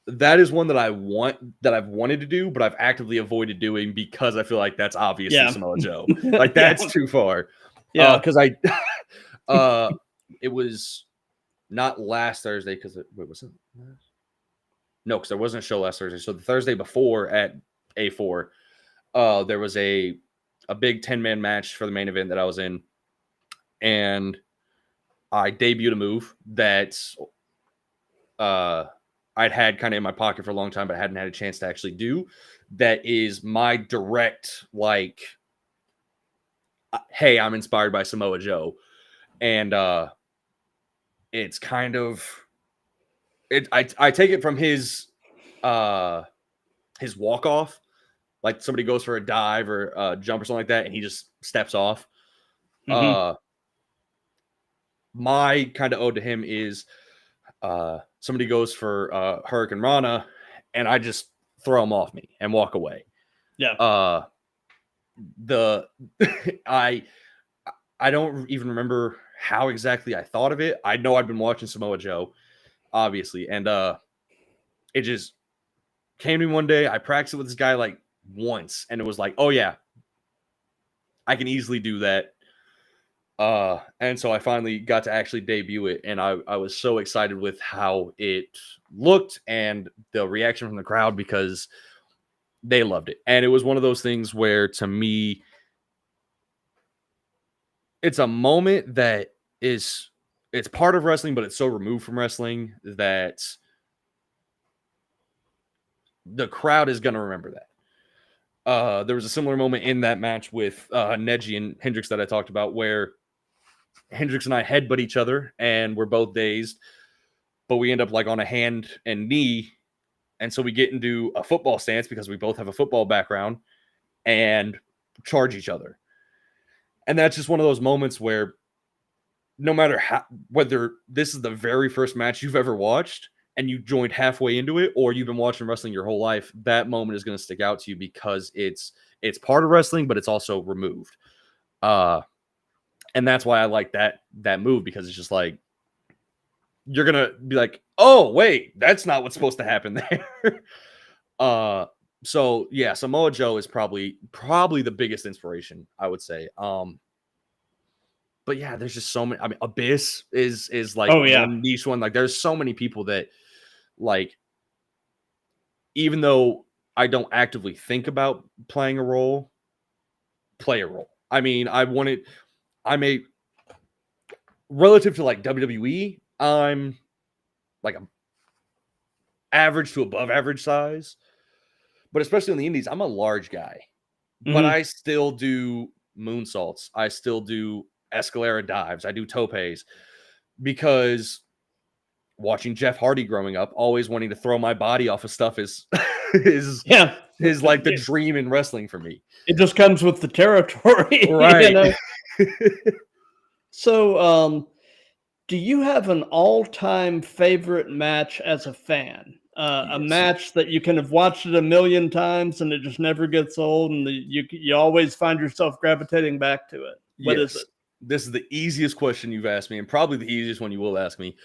That is one that I've wanted to do, but I've actively avoided doing because I feel like that's obviously Samoa Joe. Like that's too far. Because it was not last Thursday, because was it? No, because there wasn't a show last Thursday. So the Thursday before at A4, there was a big 10-man match for the main event that I was in, and I debuted a move that I'd had kind of in my pocket for a long time, but I hadn't had a chance to actually do. That is my direct, like, hey, I'm inspired by Samoa Joe. And it's kind of I take it from his walk off, like somebody goes for a dive or a jump or something like that, and he just steps off. My kind of ode to him is somebody goes for Hurricane Rana, and I just throw him off me and walk away. I don't even remember how exactly I thought of it. I know I'd been watching Samoa Joe, obviously, and it just came to me one day. I practiced with this guy like once, and it was like, oh yeah, I can easily do that. And so I finally got to actually debut it, and I was so excited with how it looked and the reaction from the crowd, because they loved it. And it was one of those things where, to me, it's a moment that it's part of wrestling, but it's so removed from wrestling that the crowd is going to remember that. There was a similar moment in that match with Neji and Hendrix that I talked about, where Hendrix and I headbutt each other and we're both dazed, but we end up like on a hand and knee. And so we get into a football stance because we both have a football background and charge each other. And that's just one of those moments where, no matter whether this is the very first match you've ever watched and you joined halfway into it, or you've been watching wrestling your whole life, that moment is going to stick out to you because it's part of wrestling, but it's also removed. And that's why I like that move, because it's just like, you're going to be like, oh, wait, that's not what's supposed to happen there. So yeah, Samoa Joe is probably the biggest inspiration, I would say. But yeah, there's just so many. I mean, Abyss is like one niche one. Like, there's so many people that, like, even though I don't actively think about playing a role, play a role. I mean, I'm a relative to like WWE, I'm like a average to above average size, but especially in the indies, I'm a large guy, but I still do moonsaults. I still do escalera dives. I do topes, because watching Jeff Hardy growing up, always wanting to throw my body off of stuff is like the dream in wrestling for me. It just comes with the territory, right? You know? So, do you have an all-time favorite match as a fan? A match that you can have watched it a million times and it just never gets old, and you always find yourself gravitating back to it. What is it? This is the easiest question you've asked me, and probably the easiest one you will ask me.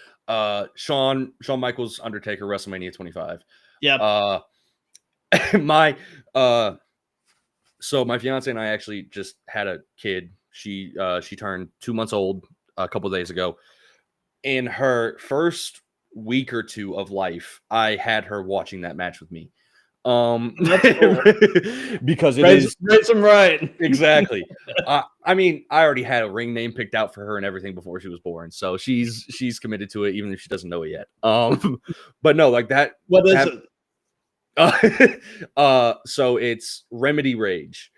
Shawn Michaels Undertaker WrestleMania 25. Yeah. So my fiance and I actually just had a kid. She turned 2 months old a couple of days ago. In her first week or two of life, I had her watching that match with me. That's cool. Because raise them right. Exactly. I mean, I already had a ring name picked out for her and everything before she was born, so she's committed to it, even if she doesn't know it yet. But no, like that. What is it? So it's Remedy Rage.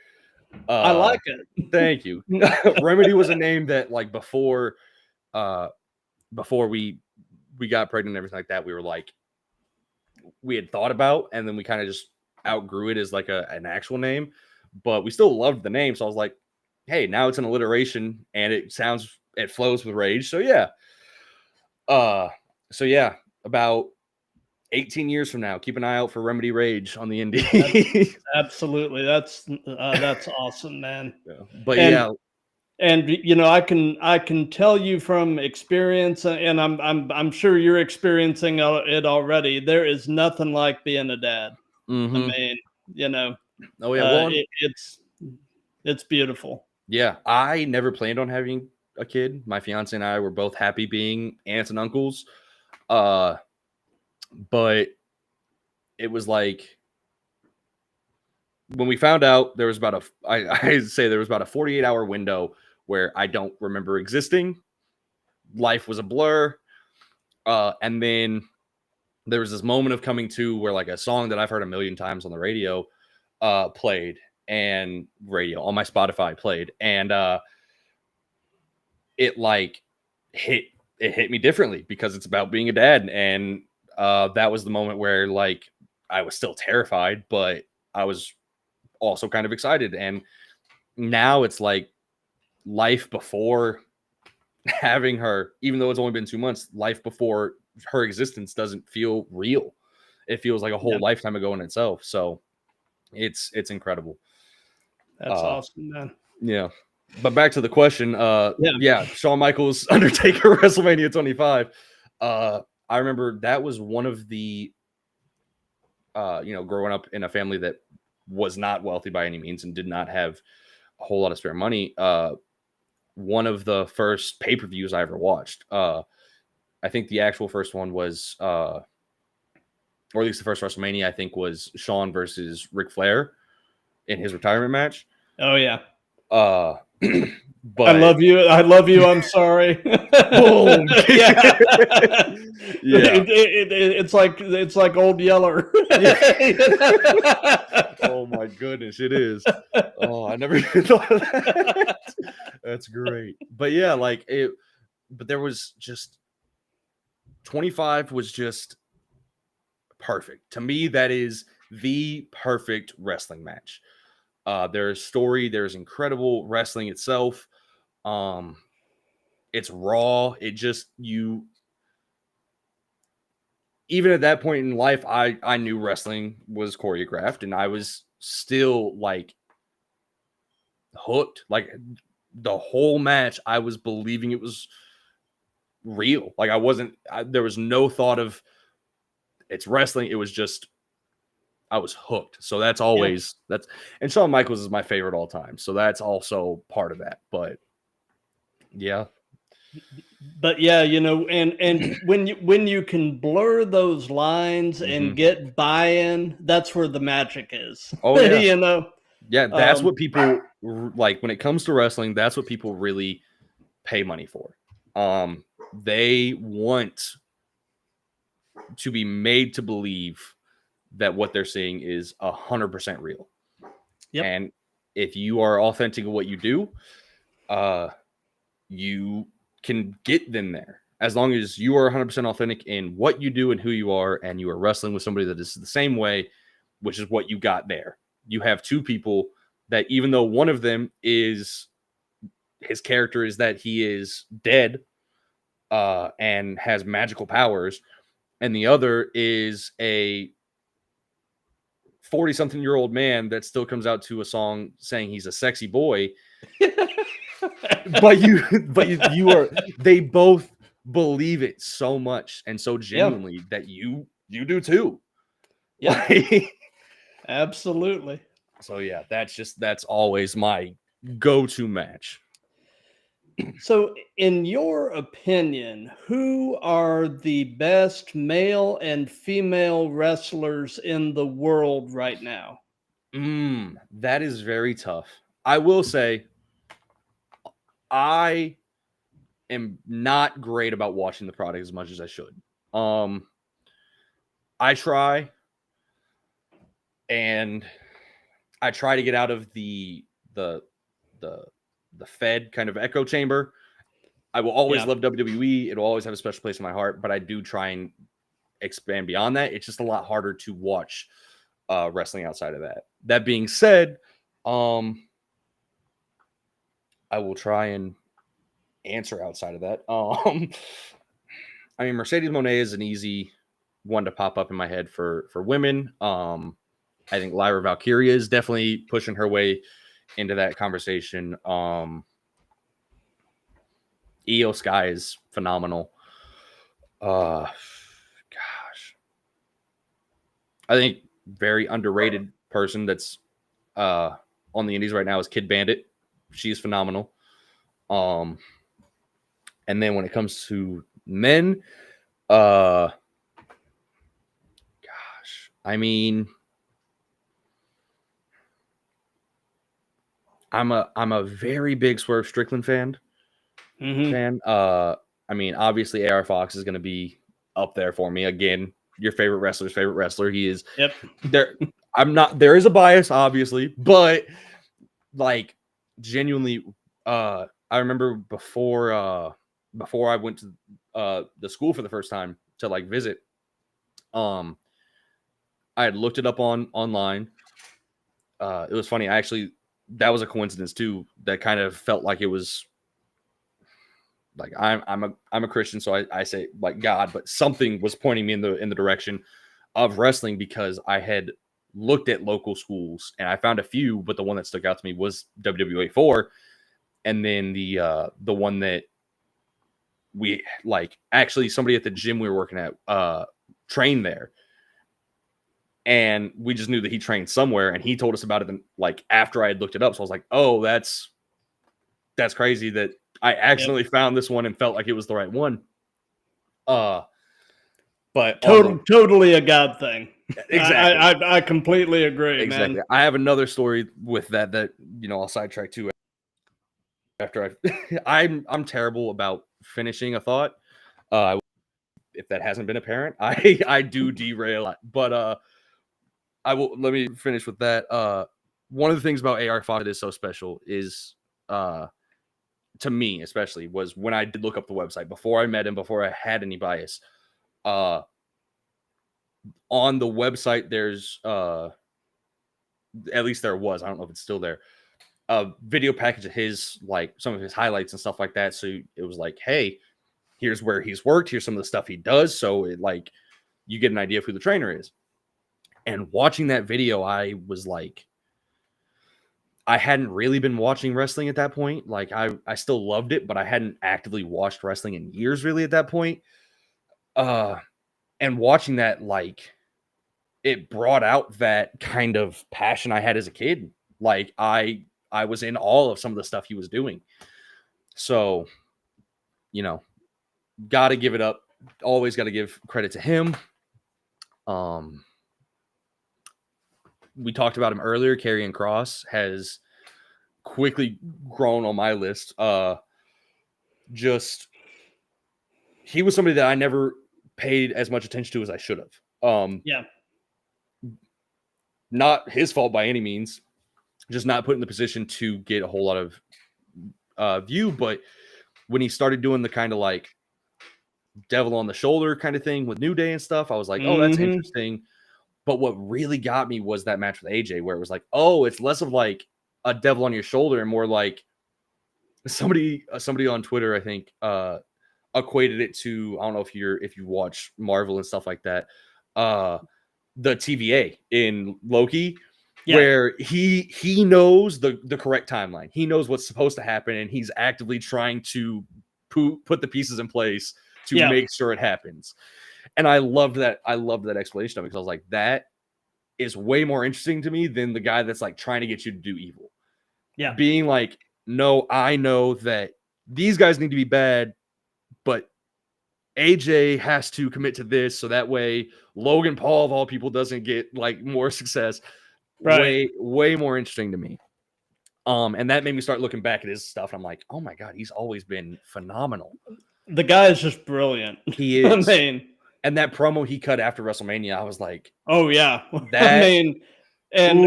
I like it. Thank you. Remedy was a name that, like, before we got pregnant and everything like that, we were like, we had thought about, and then we kind of just outgrew it as like an actual name, but we still loved the name. So I was like, hey, now it's an alliteration and it flows with rage. So yeah. About 18 years from now, keep an eye out for Remedy Rage on the indie. Absolutely. That's awesome, man. Yeah. But and you know, I can tell you from experience, and I'm sure you're experiencing it already. There is nothing like being a dad. Mm-hmm. I mean, you know, oh yeah, it's beautiful. Yeah, I never planned on having a kid. My fiance and I were both happy being aunts and uncles. But it was like, when we found out, there was about I say there was about a 48-hour window where I don't remember existing. Life was a blur. And then there was this moment of coming to where, like, a song that I've heard a million times on the radio played, and radio on my Spotify played, and it like hit me differently because it's about being a dad. And that was the moment where, like, I was still terrified, but I was also kind of excited. And now it's like life before having her, even though it's only been 2 months, life before her existence doesn't feel real. It feels like a whole lifetime ago in itself. So it's incredible. That's awesome, man. Yeah. But back to the question. Shawn Michaels, Undertaker, WrestleMania 25. I remember that was one of the, growing up in a family that was not wealthy by any means and did not have a whole lot of spare money. One of the first pay-per-views I ever watched. I think the actual first one was, or at least the first WrestleMania, I think, was Shawn versus Ric Flair in his retirement match. Oh yeah. But I love you. I'm sorry. Boom. Yeah. Yeah. It's like Old Yeller. Oh my goodness, it is. Oh, I never even thought of that. That's great. But yeah, like it. But there was just 25 was just perfect to me. That is the perfect wrestling match. There's story. There's incredible wrestling itself. It's raw. It just, even at that point in life, I knew wrestling was choreographed, and I was still like hooked. Like the whole match, I was believing it was real. Like there was no thought of it's wrestling. It was just, I was hooked. So that's always and Shawn Michaels is my favorite all time. So that's also part of that. But yeah. But yeah, and when you can blur those lines and get buy-in, that's where the magic is. Oh yeah. Yeah, that's what people like when it comes to wrestling. That's what people really pay money for. They want to be made to believe that what they're seeing is 100% real. Yep. And if you are authentic in what you do, you can get them there. As long as you are 100% authentic in what you do and who you are, and you are wrestling with somebody that is the same way, which is what you got there. You have two people that, even though one of them is, his character is that he is dead and has magical powers, and the other is a 40-something-year-old man that still comes out to a song saying he's a sexy boy. but you are, they both believe it so much and so genuinely that you do too. Yeah. Absolutely. So yeah, that's always my go-to match. So, in your opinion, who are the best male and female wrestlers in the world right now? That is very tough. I will say I am not great about watching the product as much as I should. I try, and I try to get out of the Fed kind of echo chamber. I will always love WWE. It will always have a special place in my heart, but I do try and expand beyond that. It's just a lot harder to watch wrestling outside of that. That being said, I will try and answer outside of that. I mean, Mercedes Moné is an easy one to pop up in my head for women. I think Lyra Valkyria is definitely pushing her way into that conversation. Io Sky is phenomenal. Gosh, I think very underrated person that's on the indies right now is Kid Bandit. She's phenomenal. And then when it comes to men, gosh, I mean, I'm a very big Swerve Strickland fan. I mean, obviously AR Fox is going to be up there for me. Again, your favorite wrestler's favorite wrestler. He is there. There is a bias, obviously, but like genuinely, I remember before I went to the school for the first time to like visit, I had looked it up online. It was funny. That was a coincidence too. That kind of felt like it was like I'm a Christian, so I say like God, but something was pointing me in the direction of wrestling because I had looked at local schools and I found a few, but the one that stuck out to me was WWA 4, and then the one that we like actually somebody at the gym we were working at trained there, and we just knew that he trained somewhere, and he told us about it like after I had looked it up. So I was like, oh, that's crazy that I accidentally found this one and felt like it was the right one. But totally a God thing. Exactly. I completely agree, exactly. man. I have another story with that I'll sidetrack to after I'm terrible about finishing a thought. If that hasn't been apparent, I do derail, but let me finish with that. One of the things about AR Fox that is so special is to me especially was when I did look up the website before I met him, before I had any bias. On the website, there's at least there was, I don't know if it's still there, a video package of his, like some of his highlights and stuff like that. So it was like, hey, here's where he's worked, here's some of the stuff he does. So it like you get an idea of who the trainer is. And watching that video, I was like, I hadn't really been watching wrestling at that point. Like I still loved it, but I hadn't actively watched wrestling in years really at that point. And watching that, like, it brought out that kind of passion I had as a kid. Like I was in awe of some of the stuff he was doing. So, got to give it up. Always got to give credit to him. We talked about him earlier. Karrion Kross has quickly grown on my list. He was somebody that I never paid as much attention to as I should have. Not his fault by any means. Just not put in the position to get a whole lot of view. But when he started doing the kind of like devil on the shoulder kind of thing with New Day and stuff, I was like, oh, that's interesting. But what really got me was that match with AJ, where it was like, oh, it's less of like a devil on your shoulder and more like somebody on Twitter, I think, equated it to, I don't know if you watch Marvel and stuff like that, the TVA in Loki, where he knows the correct timeline. He knows what's supposed to happen, and he's actively trying to put the pieces in place to make sure it happens. And I loved that. I loved that explanation of it because I was like, that is way more interesting to me than the guy that's like trying to get you to do evil. Yeah. Being like, no, I know that these guys need to be bad, but AJ has to commit to this so that way Logan Paul of all people doesn't get like more success. Right. Way more interesting to me. And that made me start looking back at his stuff. I'm like, oh my God, he's always been phenomenal. The guy is just brilliant. He is. I mean, and that promo he cut after WrestleMania, I was like, oh yeah. That, I mean, and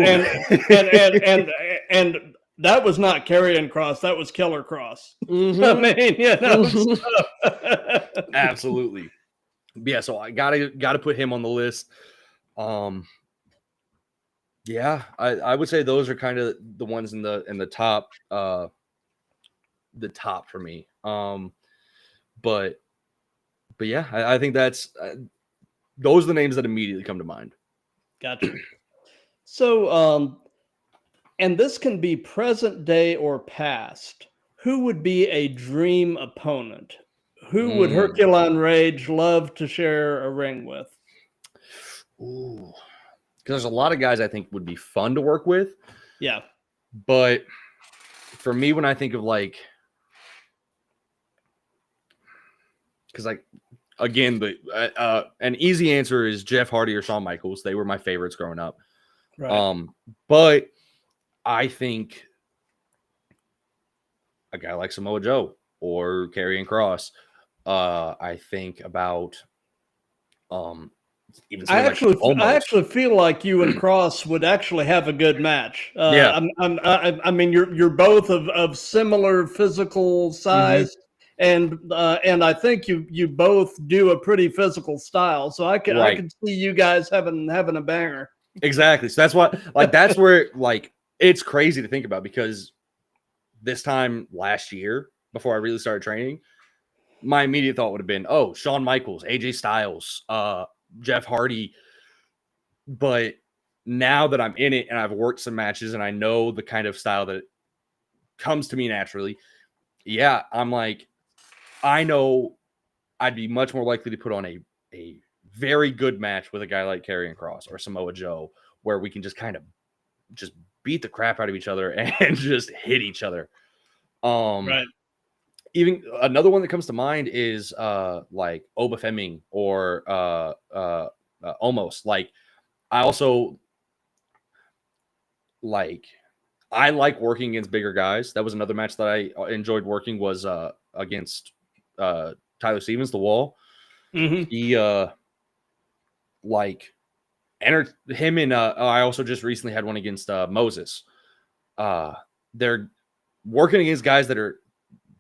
that was not Karrion Kross, that was Killer Kross. Mm-hmm. I mean, absolutely. Yeah, so I gotta put him on the list. Yeah, I would say those are kind of the ones in the top for me. But yeah, I think that's those are the names that immediately come to mind. Gotcha. So, and this can be present day or past. Who would be a dream opponent? Who would Herculon Rage love to share a ring with? Ooh, because there's a lot of guys I think would be fun to work with. Yeah. But for me, when I think of like, because like, again, an easy answer is Jeff Hardy or Shawn Michaels. They were my favorites growing up. Right. But I think a guy like Samoa Joe or Karrion Kross. I think about even I actually feel like you and Kross would actually have a good match. Yeah. I mean, you're both of similar physical size. And I think you both do a pretty physical style, so I can see you guys having a banger. Exactly. So that's what that's where it's crazy to think about, because this time last year, before I really started training, my immediate thought would have been, oh, Shawn Michaels, AJ Styles, Jeff Hardy. But now that I'm in it and I've worked some matches and I know the kind of style that comes to me naturally, yeah, I'm like, I know I'd be much more likely to put on a very good match with a guy like Karrion Kross or Samoa Joe, where we can just kind of just beat the crap out of each other and just hit each other. Right. Even another one that comes to mind is like Oba Femming or Almost. Like, I also I like working against bigger guys. That was another match that I enjoyed working, was against Tyler Stevens, The Wall. Mm-hmm. He entered him in. I also just recently had one against Moses. They're working against guys that are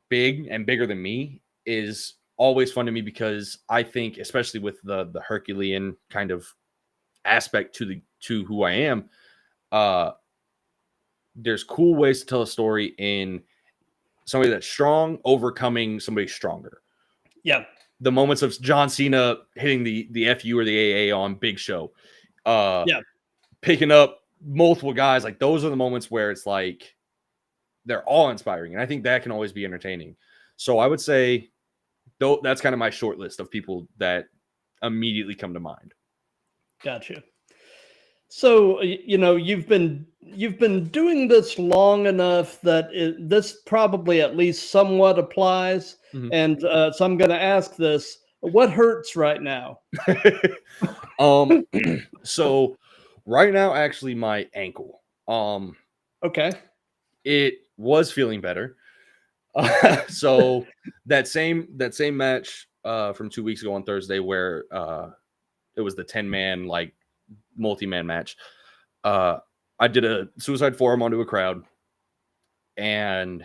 big and bigger than me is always fun to me, because I think, especially with the Herculean kind of aspect to who I am, there's cool ways to tell a story in somebody that's strong overcoming somebody stronger. Yeah. The moments of John Cena hitting the FU or the AA on Big Show, picking up multiple guys, like those are the moments where it's like they're all inspiring, and I think that can always be entertaining. So I would say that's kind of my short list of people that immediately come to mind. Gotcha. So, you've been doing this long enough that this probably at least somewhat applies. Mm-hmm. And so I'm going to ask this: what hurts right now? So right now, actually, my ankle. Okay. It was feeling better. So that same match from 2 weeks ago on Thursday, where it was the 10-man multi-man match. I did a suicide forearm onto a crowd, and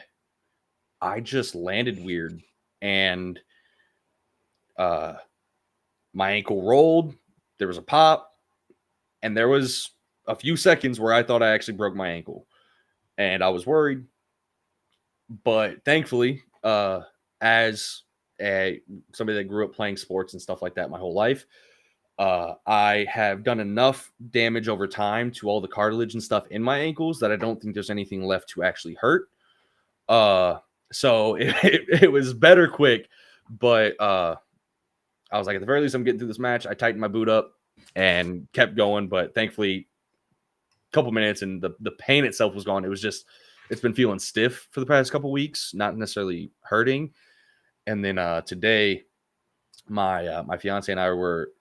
I just landed weird, and my ankle rolled. There was a pop, and there was a few seconds where I thought I actually broke my ankle, and I was worried. But thankfully, as somebody that grew up playing sports and stuff like that my whole life, I have done enough damage over time to all the cartilage and stuff in my ankles that I don't think there's anything left to actually hurt. So it was better quick, but I was like, at the very least, I'm getting through this match. I tightened my boot up and kept going, but thankfully, a couple minutes and the pain itself was gone. It was just it's been feeling stiff for the past couple weeks, not necessarily hurting. And then today, my fiance and I were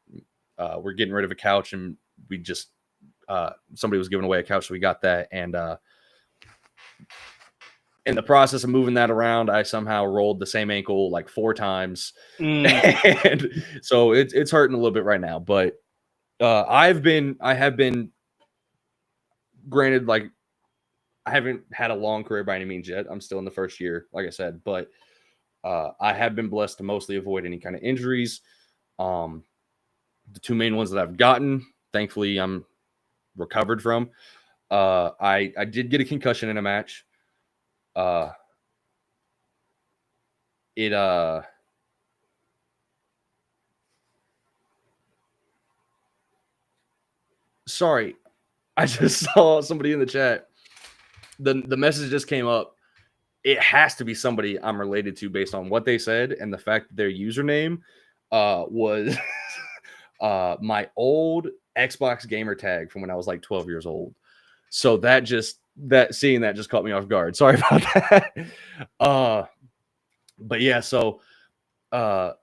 getting rid of a couch, and we just somebody was giving away a couch, so we got that. And in the process of moving that around, I somehow rolled the same ankle like 4 times, and so it's hurting a little bit right now. But I have been granted, like, I haven't had a long career by any means yet. I'm still in the first year, like I said, but I have been blessed to mostly avoid any kind of injuries. The 2 main ones that I've gotten, thankfully, I'm recovered from. I did get a concussion in a match. Sorry, I just saw somebody in the chat. The message just came up. It has to be somebody I'm related to based on what they said, and the fact that their username was my old Xbox gamer tag from when I was like 12 years old. So seeing that just caught me off guard. Sorry about that. But yeah, so the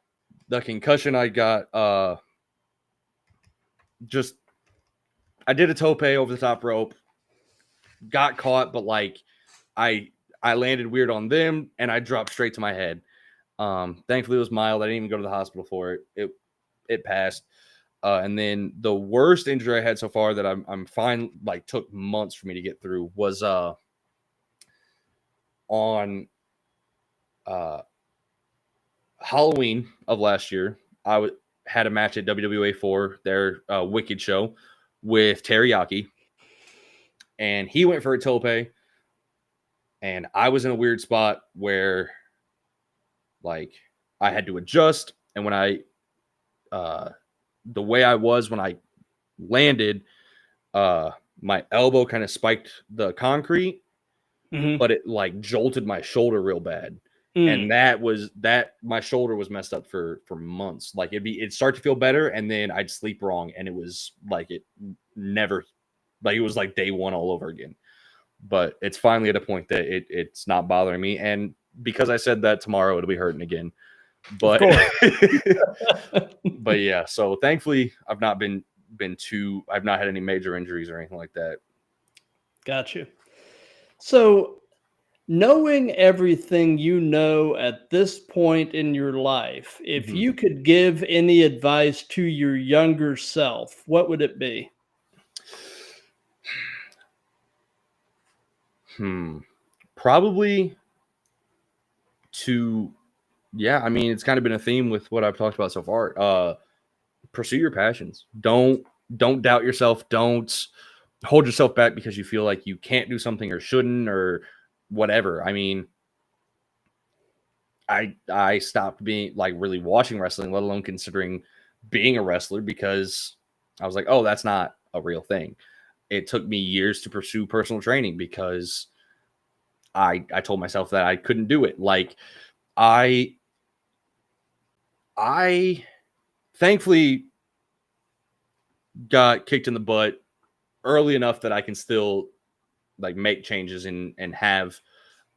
concussion I got, I did a tope over the top rope, got caught, but like I landed weird on them and I dropped straight to my head. Thankfully it was mild. I didn't even go to the hospital for it. It passed. And then the worst injury I had so far that I'm fine, like took months for me to get through, was on Halloween of last year. I had a match at WWA 4, their Wicked show, with Teriyaki, and he went for a tope, and I was in a weird spot where, like, I had to adjust, and when the way I was when I landed, my elbow kind of spiked the concrete, but it like jolted my shoulder real bad. And my shoulder was messed up for months. Like it'd start to feel better, and then I'd sleep wrong, and it was like it was like day one all over again. But it's finally at a point that it's not bothering me, and because I said that tomorrow it'll be hurting again. But but yeah, so thankfully I've not I've not had any major injuries or anything like that. Got you. So knowing everything you know at this point in your life, if you could give any advice to your younger self, what would it be? Probably I mean, it's kind of been a theme with what I've talked about so far. Pursue your passions. Don't doubt yourself. Don't hold yourself back because you feel like you can't do something or shouldn't or whatever. I mean, I stopped being like really watching wrestling, let alone considering being a wrestler, because I was like, oh, that's not a real thing. It took me years to pursue personal training because I told myself that I couldn't do it. Like I thankfully got kicked in the butt early enough that I can still like make changes and have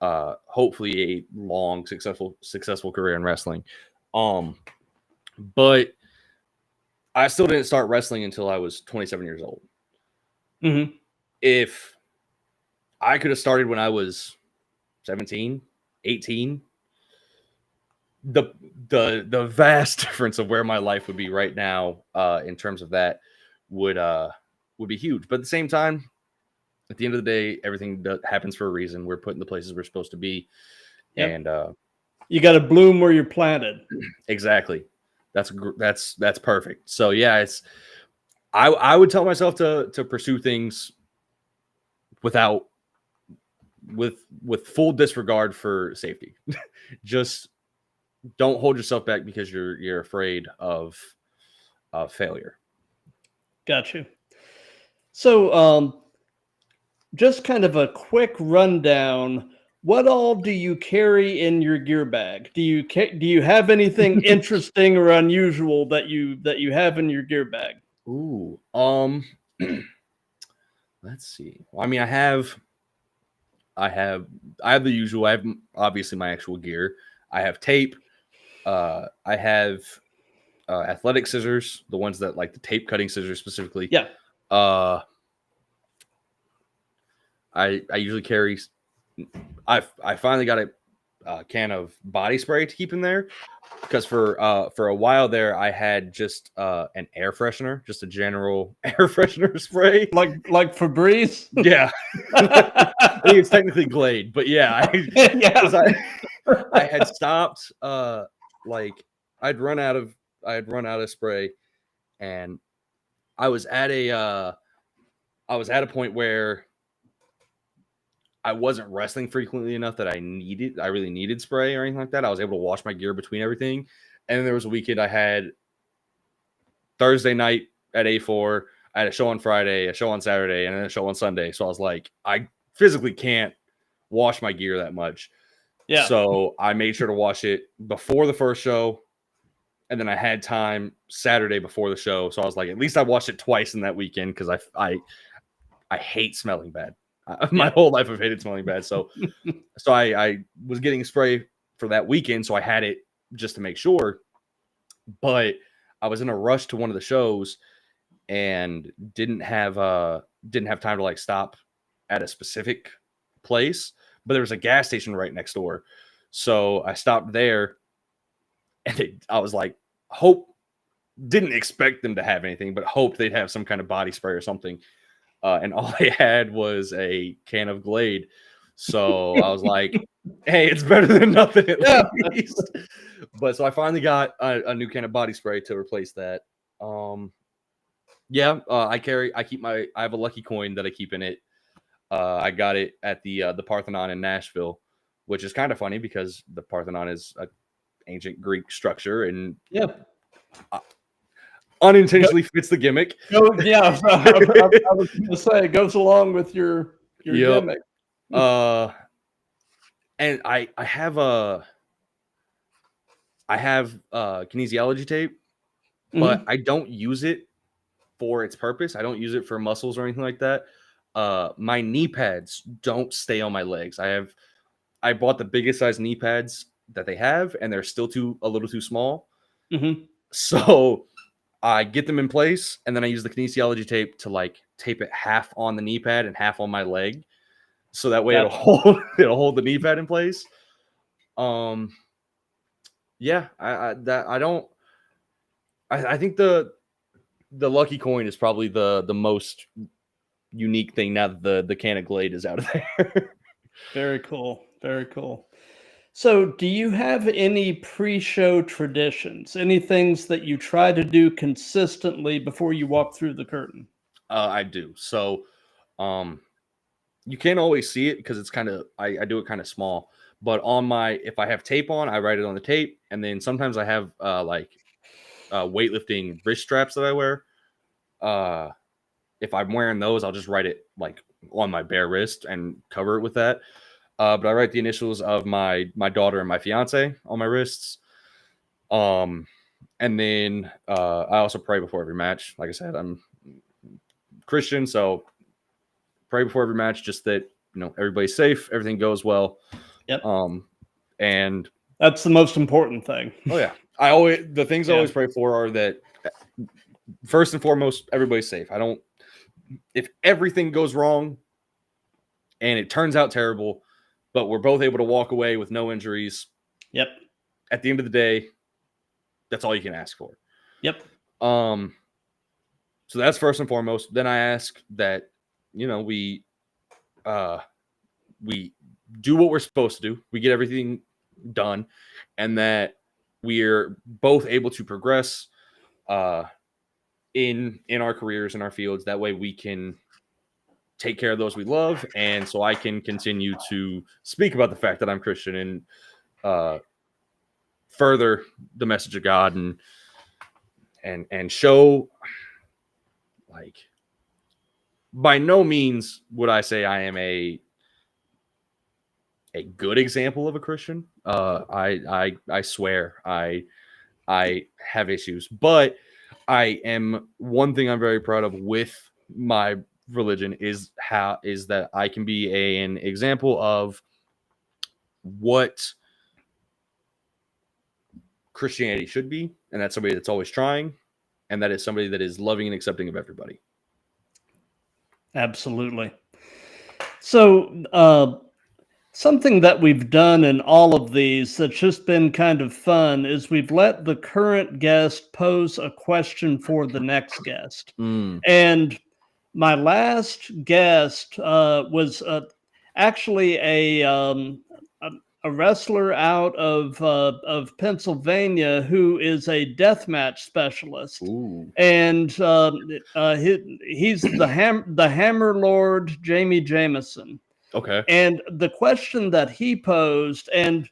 hopefully a long successful career in wrestling. But I still didn't start wrestling until I was 27 years old. If I could have started when I was 17, 18, the vast difference of where my life would be right now in terms of that would be huge. But at the same time, at the end of the day, everything happens for a reason. We're put in the places we're supposed to be. Yep. And you got to bloom where you're planted. Exactly. That's perfect. So yeah, I would tell myself to pursue things with full disregard for safety. Just don't hold yourself back because you're afraid of failure. Got you. So just kind of a quick rundown. What all do you carry in your gear bag? Do you have anything interesting or unusual that you have in your gear bag? Ooh, let's see. Well, I mean, I have I have the usual. I have obviously my actual gear. I have tape. I have athletic scissors, the ones that like the tape cutting scissors specifically. Yeah. I usually carry. I finally got a can of body spray to keep in there because for a while there I had just an air freshener, just a general air freshener spray, like Febreze. Yeah, I think it's technically Glade, but yeah, I had stopped. Like I'd run out of spray, and I was at a point where I wasn't wrestling frequently enough that I really needed spray or anything like that. I was able to wash my gear between everything. And then there was a weekend I had Thursday night at A4. I had a show on Friday, a show on Saturday, and then a show on Sunday. So I was like, I physically can't wash my gear that much. Yeah. So I made sure to wash it before the first show. And then I had time Saturday before the show. So I was like, at least I washed it twice in that weekend because I hate smelling bad. My whole life I've hated smelling bad. So I was getting spray for that weekend. So I had it just to make sure. But I was in a rush to one of the shows and didn't have time to like stop at a specific place. But there was a gas station right next door. So I stopped there and I was like, didn't expect them to have anything, but hoped they'd have some kind of body spray or something. And all they had was a can of Glade. So I was like, hey, it's better than nothing at least. But so I finally got a new can of body spray to replace that. I have a lucky coin that I keep in it. I got it at the Parthenon in Nashville, which is kind of funny because the Parthenon is an ancient Greek structure and unintentionally fits the gimmick. I was going to say it goes along with your gimmick. And I have kinesiology tape, but I don't use it for its purpose. I don't use it for muscles or anything like that. My knee pads don't stay on my legs. I bought the biggest size knee pads that they have, and they're still a little too small. So I get them in place, and then I use the kinesiology tape to like tape it half on the knee pad and half on my leg, so that way it'll hold the knee pad in place. I think the lucky coin is probably the most unique thing now that the can of Glade is out of there. Very cool. Very cool. So do you have any pre-show traditions? Any things that you try to do consistently before you walk through the curtain? I do. So you can't always see it because it's kind of I do it kind of small. But if I have tape on, I write it on the tape, and then sometimes I have weightlifting wrist straps that I wear. If I'm wearing those, I'll just write it like on my bare wrist and cover it with that. But I write the initials of my daughter and my fiance on my wrists. And then I also pray before every match. Like I said, I'm Christian, so pray before every match, just that everybody's safe, everything goes well. Yep. And that's the most important thing. Oh yeah, I always pray for are that first and foremost, everybody's safe. If everything goes wrong and it turns out terrible, but we're both able to walk away with no injuries. Yep. At the end of the day, that's all you can ask for. Yep. So that's first and foremost. Then I ask that, we do what we're supposed to do. We get everything done, and that we're both able to progress in our careers, in our fields. That way we can take care of those we love, and so I can continue to speak about the fact that I'm Christian and further the message of God and show, like, by no means would I say I am a good example of a Christian. I swear I have issues, but I am one thing I'm very proud of with my religion is that I can be an example of what Christianity should be, and that's somebody that's always trying, and that is somebody that is loving and accepting of everybody. Absolutely. So, something that we've done in all of these that's just been kind of fun is we've let the current guest pose a question for the next guest. And my last guest was actually a wrestler out of Pennsylvania who is a deathmatch specialist. Ooh. And he's the Hammer Lord, Jamie Jameson. Okay. And the question that he posed, and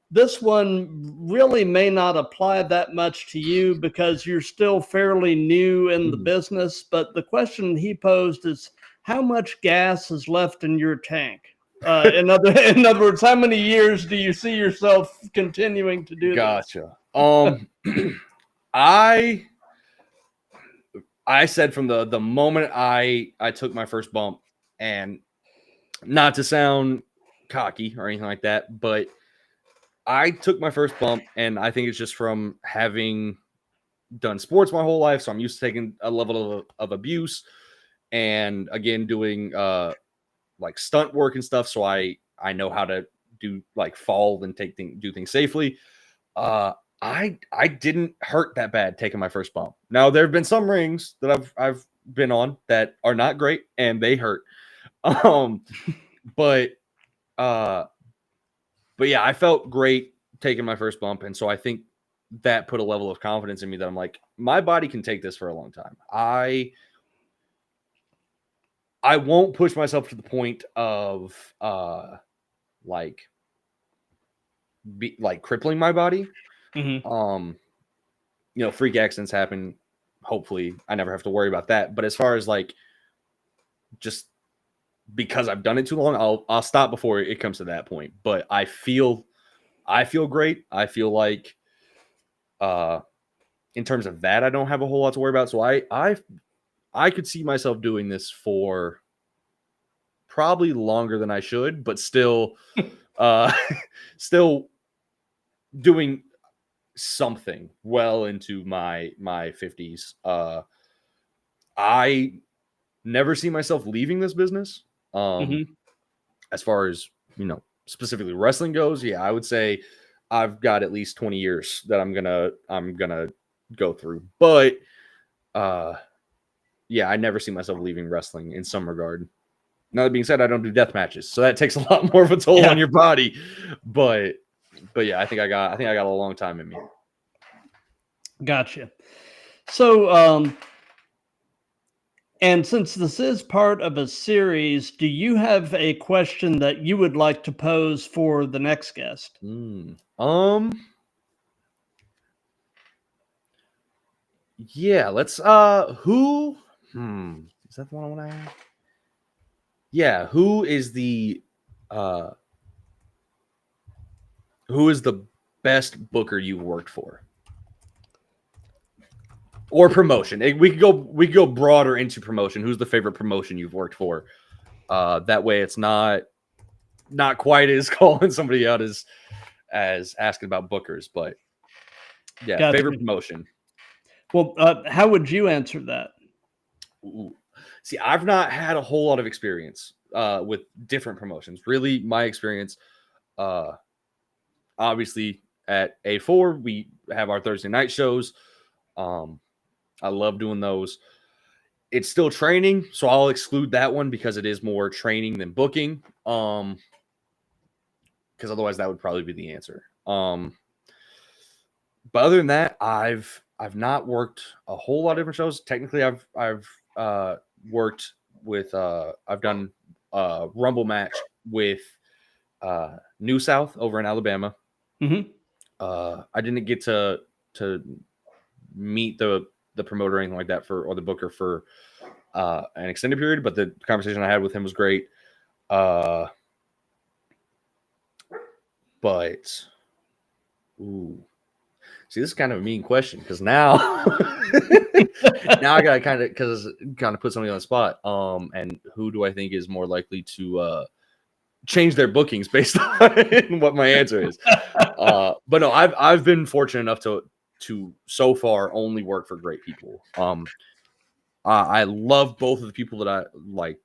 this one really may not apply that much to you because you're still fairly new in the business, but the question he posed is, how much gas is left in your tank? In other words, how many years do you see yourself continuing to do Gotcha. I said from the moment I took my first bump, and not to sound cocky or anything like that, but I took my first bump, and I think it's just from having done sports my whole life, so I'm used to taking a level of abuse, and again doing like stunt work and stuff, so I know how to do like fall and do things safely. I didn't hurt that bad taking my first bump. Now there have been some rings that I've been on that are not great and they hurt. But yeah, I felt great taking my first bump, and so I think that put a level of confidence in me that I'm like, my body can take this for a long time. I won't push myself to the point of like crippling my body. Freak accidents happen. Hopefully I never have to worry about that. But as far as like, just because I've done it too long, I'll stop before it comes to that point. But I feel great. I feel like in terms of that, I don't have a whole lot to worry about. So I could see myself doing this for probably longer than I should, but still still doing something well into my 50s. I never see myself leaving this business. As far as, specifically wrestling goes, yeah, I would say I've got at least 20 years that I'm gonna go through. But yeah, I never see myself leaving wrestling in some regard. Now, that being said, I don't do death matches, so that takes a lot more of a toll on your body. But yeah, I think I got a long time in me. Gotcha. So, and since this is part of a series, do you have a question that you would like to pose for the next guest? Yeah, let's who is that the one I want to ask? Yeah, who is the best booker you've worked for? Or promotion. We could go broader into promotion. Who's the favorite promotion you've worked for? That way it's not quite as calling somebody out as asking about bookers, but yeah, gotcha. Favorite promotion. Well, how would you answer that? Ooh. See, I've not had a whole lot of experience with different promotions. Really, my experience, obviously at A4, we have our Thursday night shows. I love doing those. It's still training, so I'll exclude that one because it is more training than booking. Because otherwise that would probably be the answer. But other than that, I've not worked a whole lot of different shows. Technically, I've worked with I've done a Rumble match with New South over in Alabama. I didn't get to meet the promoter or anything like that or the booker for an extended period, but the conversation I had with him was great. But See, this is kind of a mean question because now, now I got to kind of put somebody on the spot. And who do I think is more likely to change their bookings based on what my answer is? But no, I've been fortunate enough to so far only work for great people. I love both of the people that I like,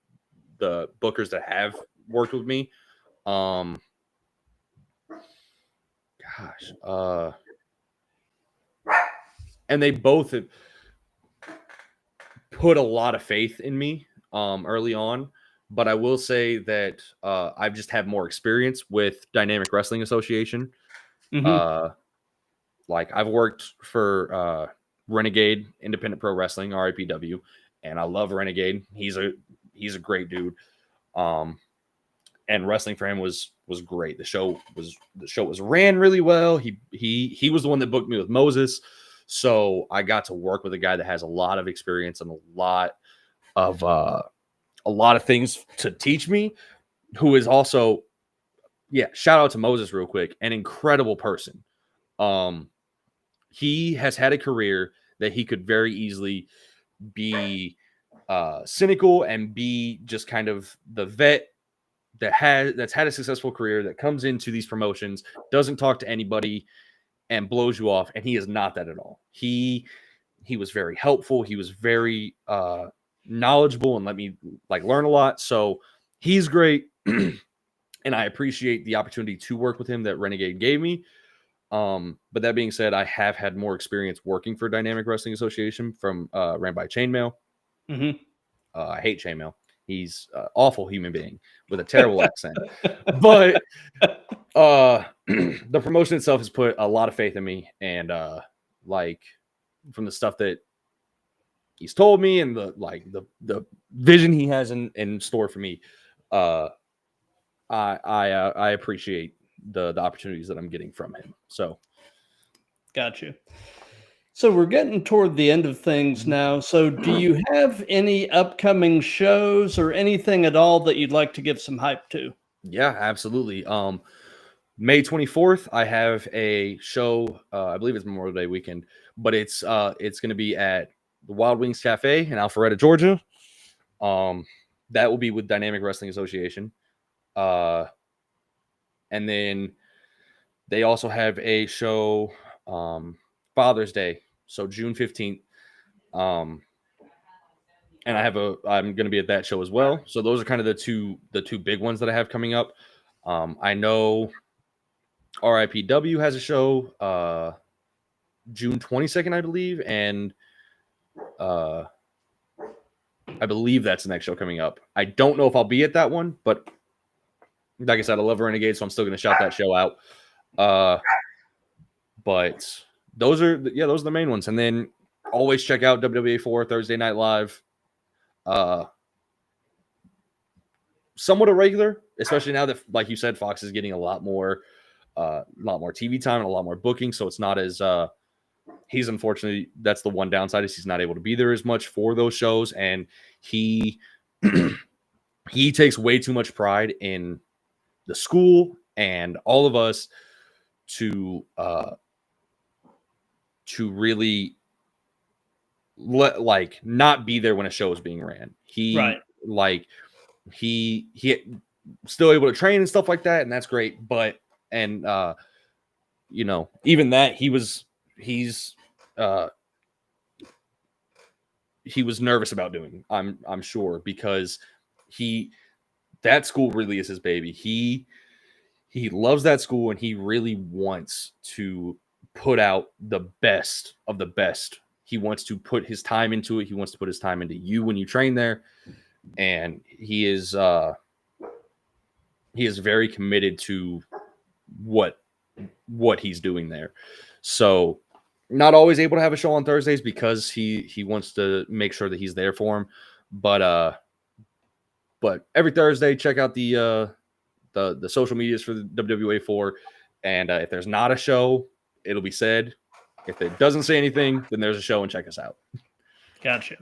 the bookers that have worked with me. And they both have put a lot of faith in me early on. But I will say that I've just had more experience with Dynamic Wrestling Association. Mm-hmm. Like I've worked for Renegade Independent Pro Wrestling, RIPW, and I love Renegade. He's a great dude. And wrestling for him was great. The show was ran really well. He was the one that booked me with Moses. So I got to work with a guy that has a lot of experience and a lot of things to teach me, who is also, shout out to Moses real quick, an incredible person. He has had a career that he could very easily be cynical and be just kind of the vet that's had a successful career, that comes into these promotions, doesn't talk to anybody, and blows you off. And he is not that at all. He was very helpful. He was very knowledgeable and let me learn a lot. So he's great. And I appreciate the opportunity to work with him that Renegade gave me. But that being said, I have had more experience working for Dynamic Wrestling Association ran by Chainmail. Mm-hmm. I hate Chainmail. He's an awful human being with a terrible accent. But the promotion itself has put a lot of faith in me. And from the stuff that he's told me and the vision he has in store for me, I appreciate the opportunities that I'm getting from him. So got you. So we're getting toward the end of things now. So do you have any upcoming shows or anything at all that you'd like to give some hype to? Yeah, absolutely. May 24th, I have a show. I believe it's Memorial Day weekend, but it's going to be at the Wild Wings Cafe in Alpharetta, Georgia. That will be with Dynamic Wrestling Association. And then they also have a show Father's Day, so June 15th. And I'm going to be at that show as well. So those are kind of the two big ones that I have coming up. I know RIPW has a show June 22nd, I believe, and I believe that's the next show coming up. I don't know if I'll be at that one, but like I said, I love Renegade, so I'm still going to shout that show out. But those are the main ones. And then always check out WWA 4 Thursday Night Live. Somewhat irregular, especially now that, like you said, Fox is getting a lot more TV time and a lot more booking. So it's not as he's unfortunately, that's the one downside, is he's not able to be there as much for those shows. And he takes way too much pride in the school and all of us to really not be there when a show is being ran. He still able to train and stuff like that, and that's great. But even that he was nervous about doing. I'm sure, because that school really is his baby. He loves that school, and he really wants to put out the best of the best. He wants to put his time into it. He wants to put his time into you when you train there. And he is very committed to what he's doing there. So not always able to have a show on Thursdays because he wants to make sure that he's there for him. But every Thursday, check out the social medias for the WWA 4. And if there's not a show, it'll be said. If it doesn't say anything, then there's a show, and check us out. Gotcha.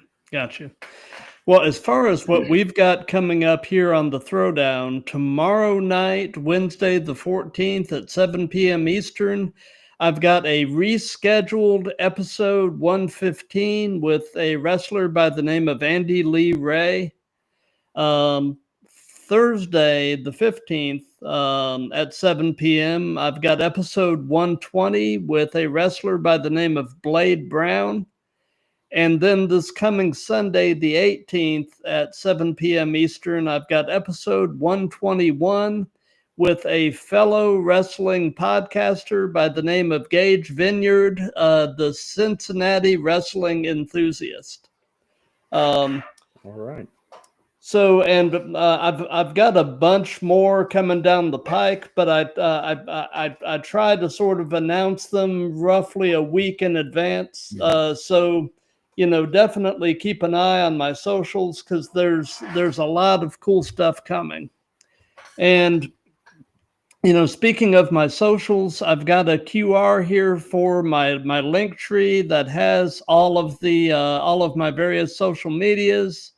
Well, as far as what we've got coming up here on the Throwdown, tomorrow night, Wednesday the 14th at 7 p.m. Eastern, I've got a rescheduled episode 115 with a wrestler by the name of Andy Lee Ray. Thursday, the 15th, at 7 p.m., I've got episode 120 with a wrestler by the name of Blade Brown. And then this coming Sunday, the 18th, at 7 p.m. Eastern, I've got episode 121 with a fellow wrestling podcaster by the name of Gage Vineyard, the Cincinnati wrestling enthusiast. All right. So, and I've got a bunch more coming down the pike, but I try to sort of announce them roughly a week in advance. So, definitely keep an eye on my socials, because there's a lot of cool stuff coming. And speaking of my socials, I've got a QR here for my link tree that has all of my various social medias.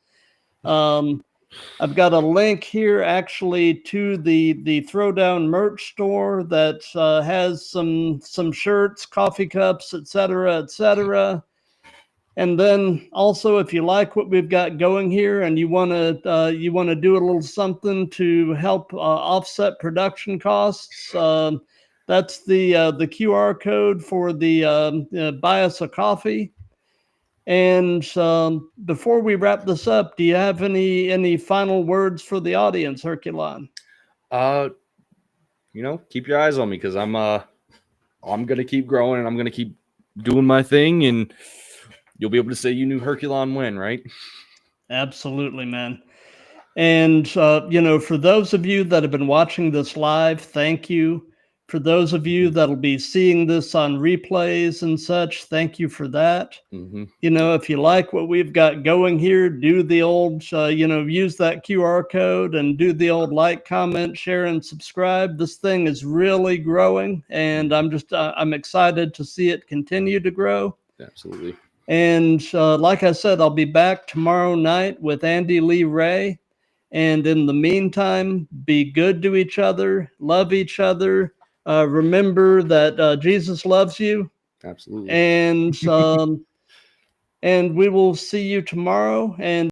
I've got a link here actually to the Throwdown merch store that has some shirts, coffee cups, etc., etc. And then also, if you like what we've got going here and you want to do a little something to help offset production costs, that's the QR code for the buy us a coffee. And before we wrap this up, do you have any final words for the audience, Herculon? Keep your eyes on me, because I'm gonna keep growing and I'm gonna keep doing my thing, and you'll be able to say you knew Herculon when, right? Absolutely, man. And for those of you that have been watching this live, thank you. For those of you that'll be seeing this on replays and such, thank you for that. Mm-hmm. If you like what we've got going here, do the old, use that QR code and do the old like, comment, share, and subscribe. This thing is really growing, and I'm excited to see it continue to grow. Absolutely. And like I said, I'll be back tomorrow night with Andy Lee Ray. And in the meantime, be good to each other, love each other. Remember that Jesus loves you. Absolutely. And we will see you tomorrow. And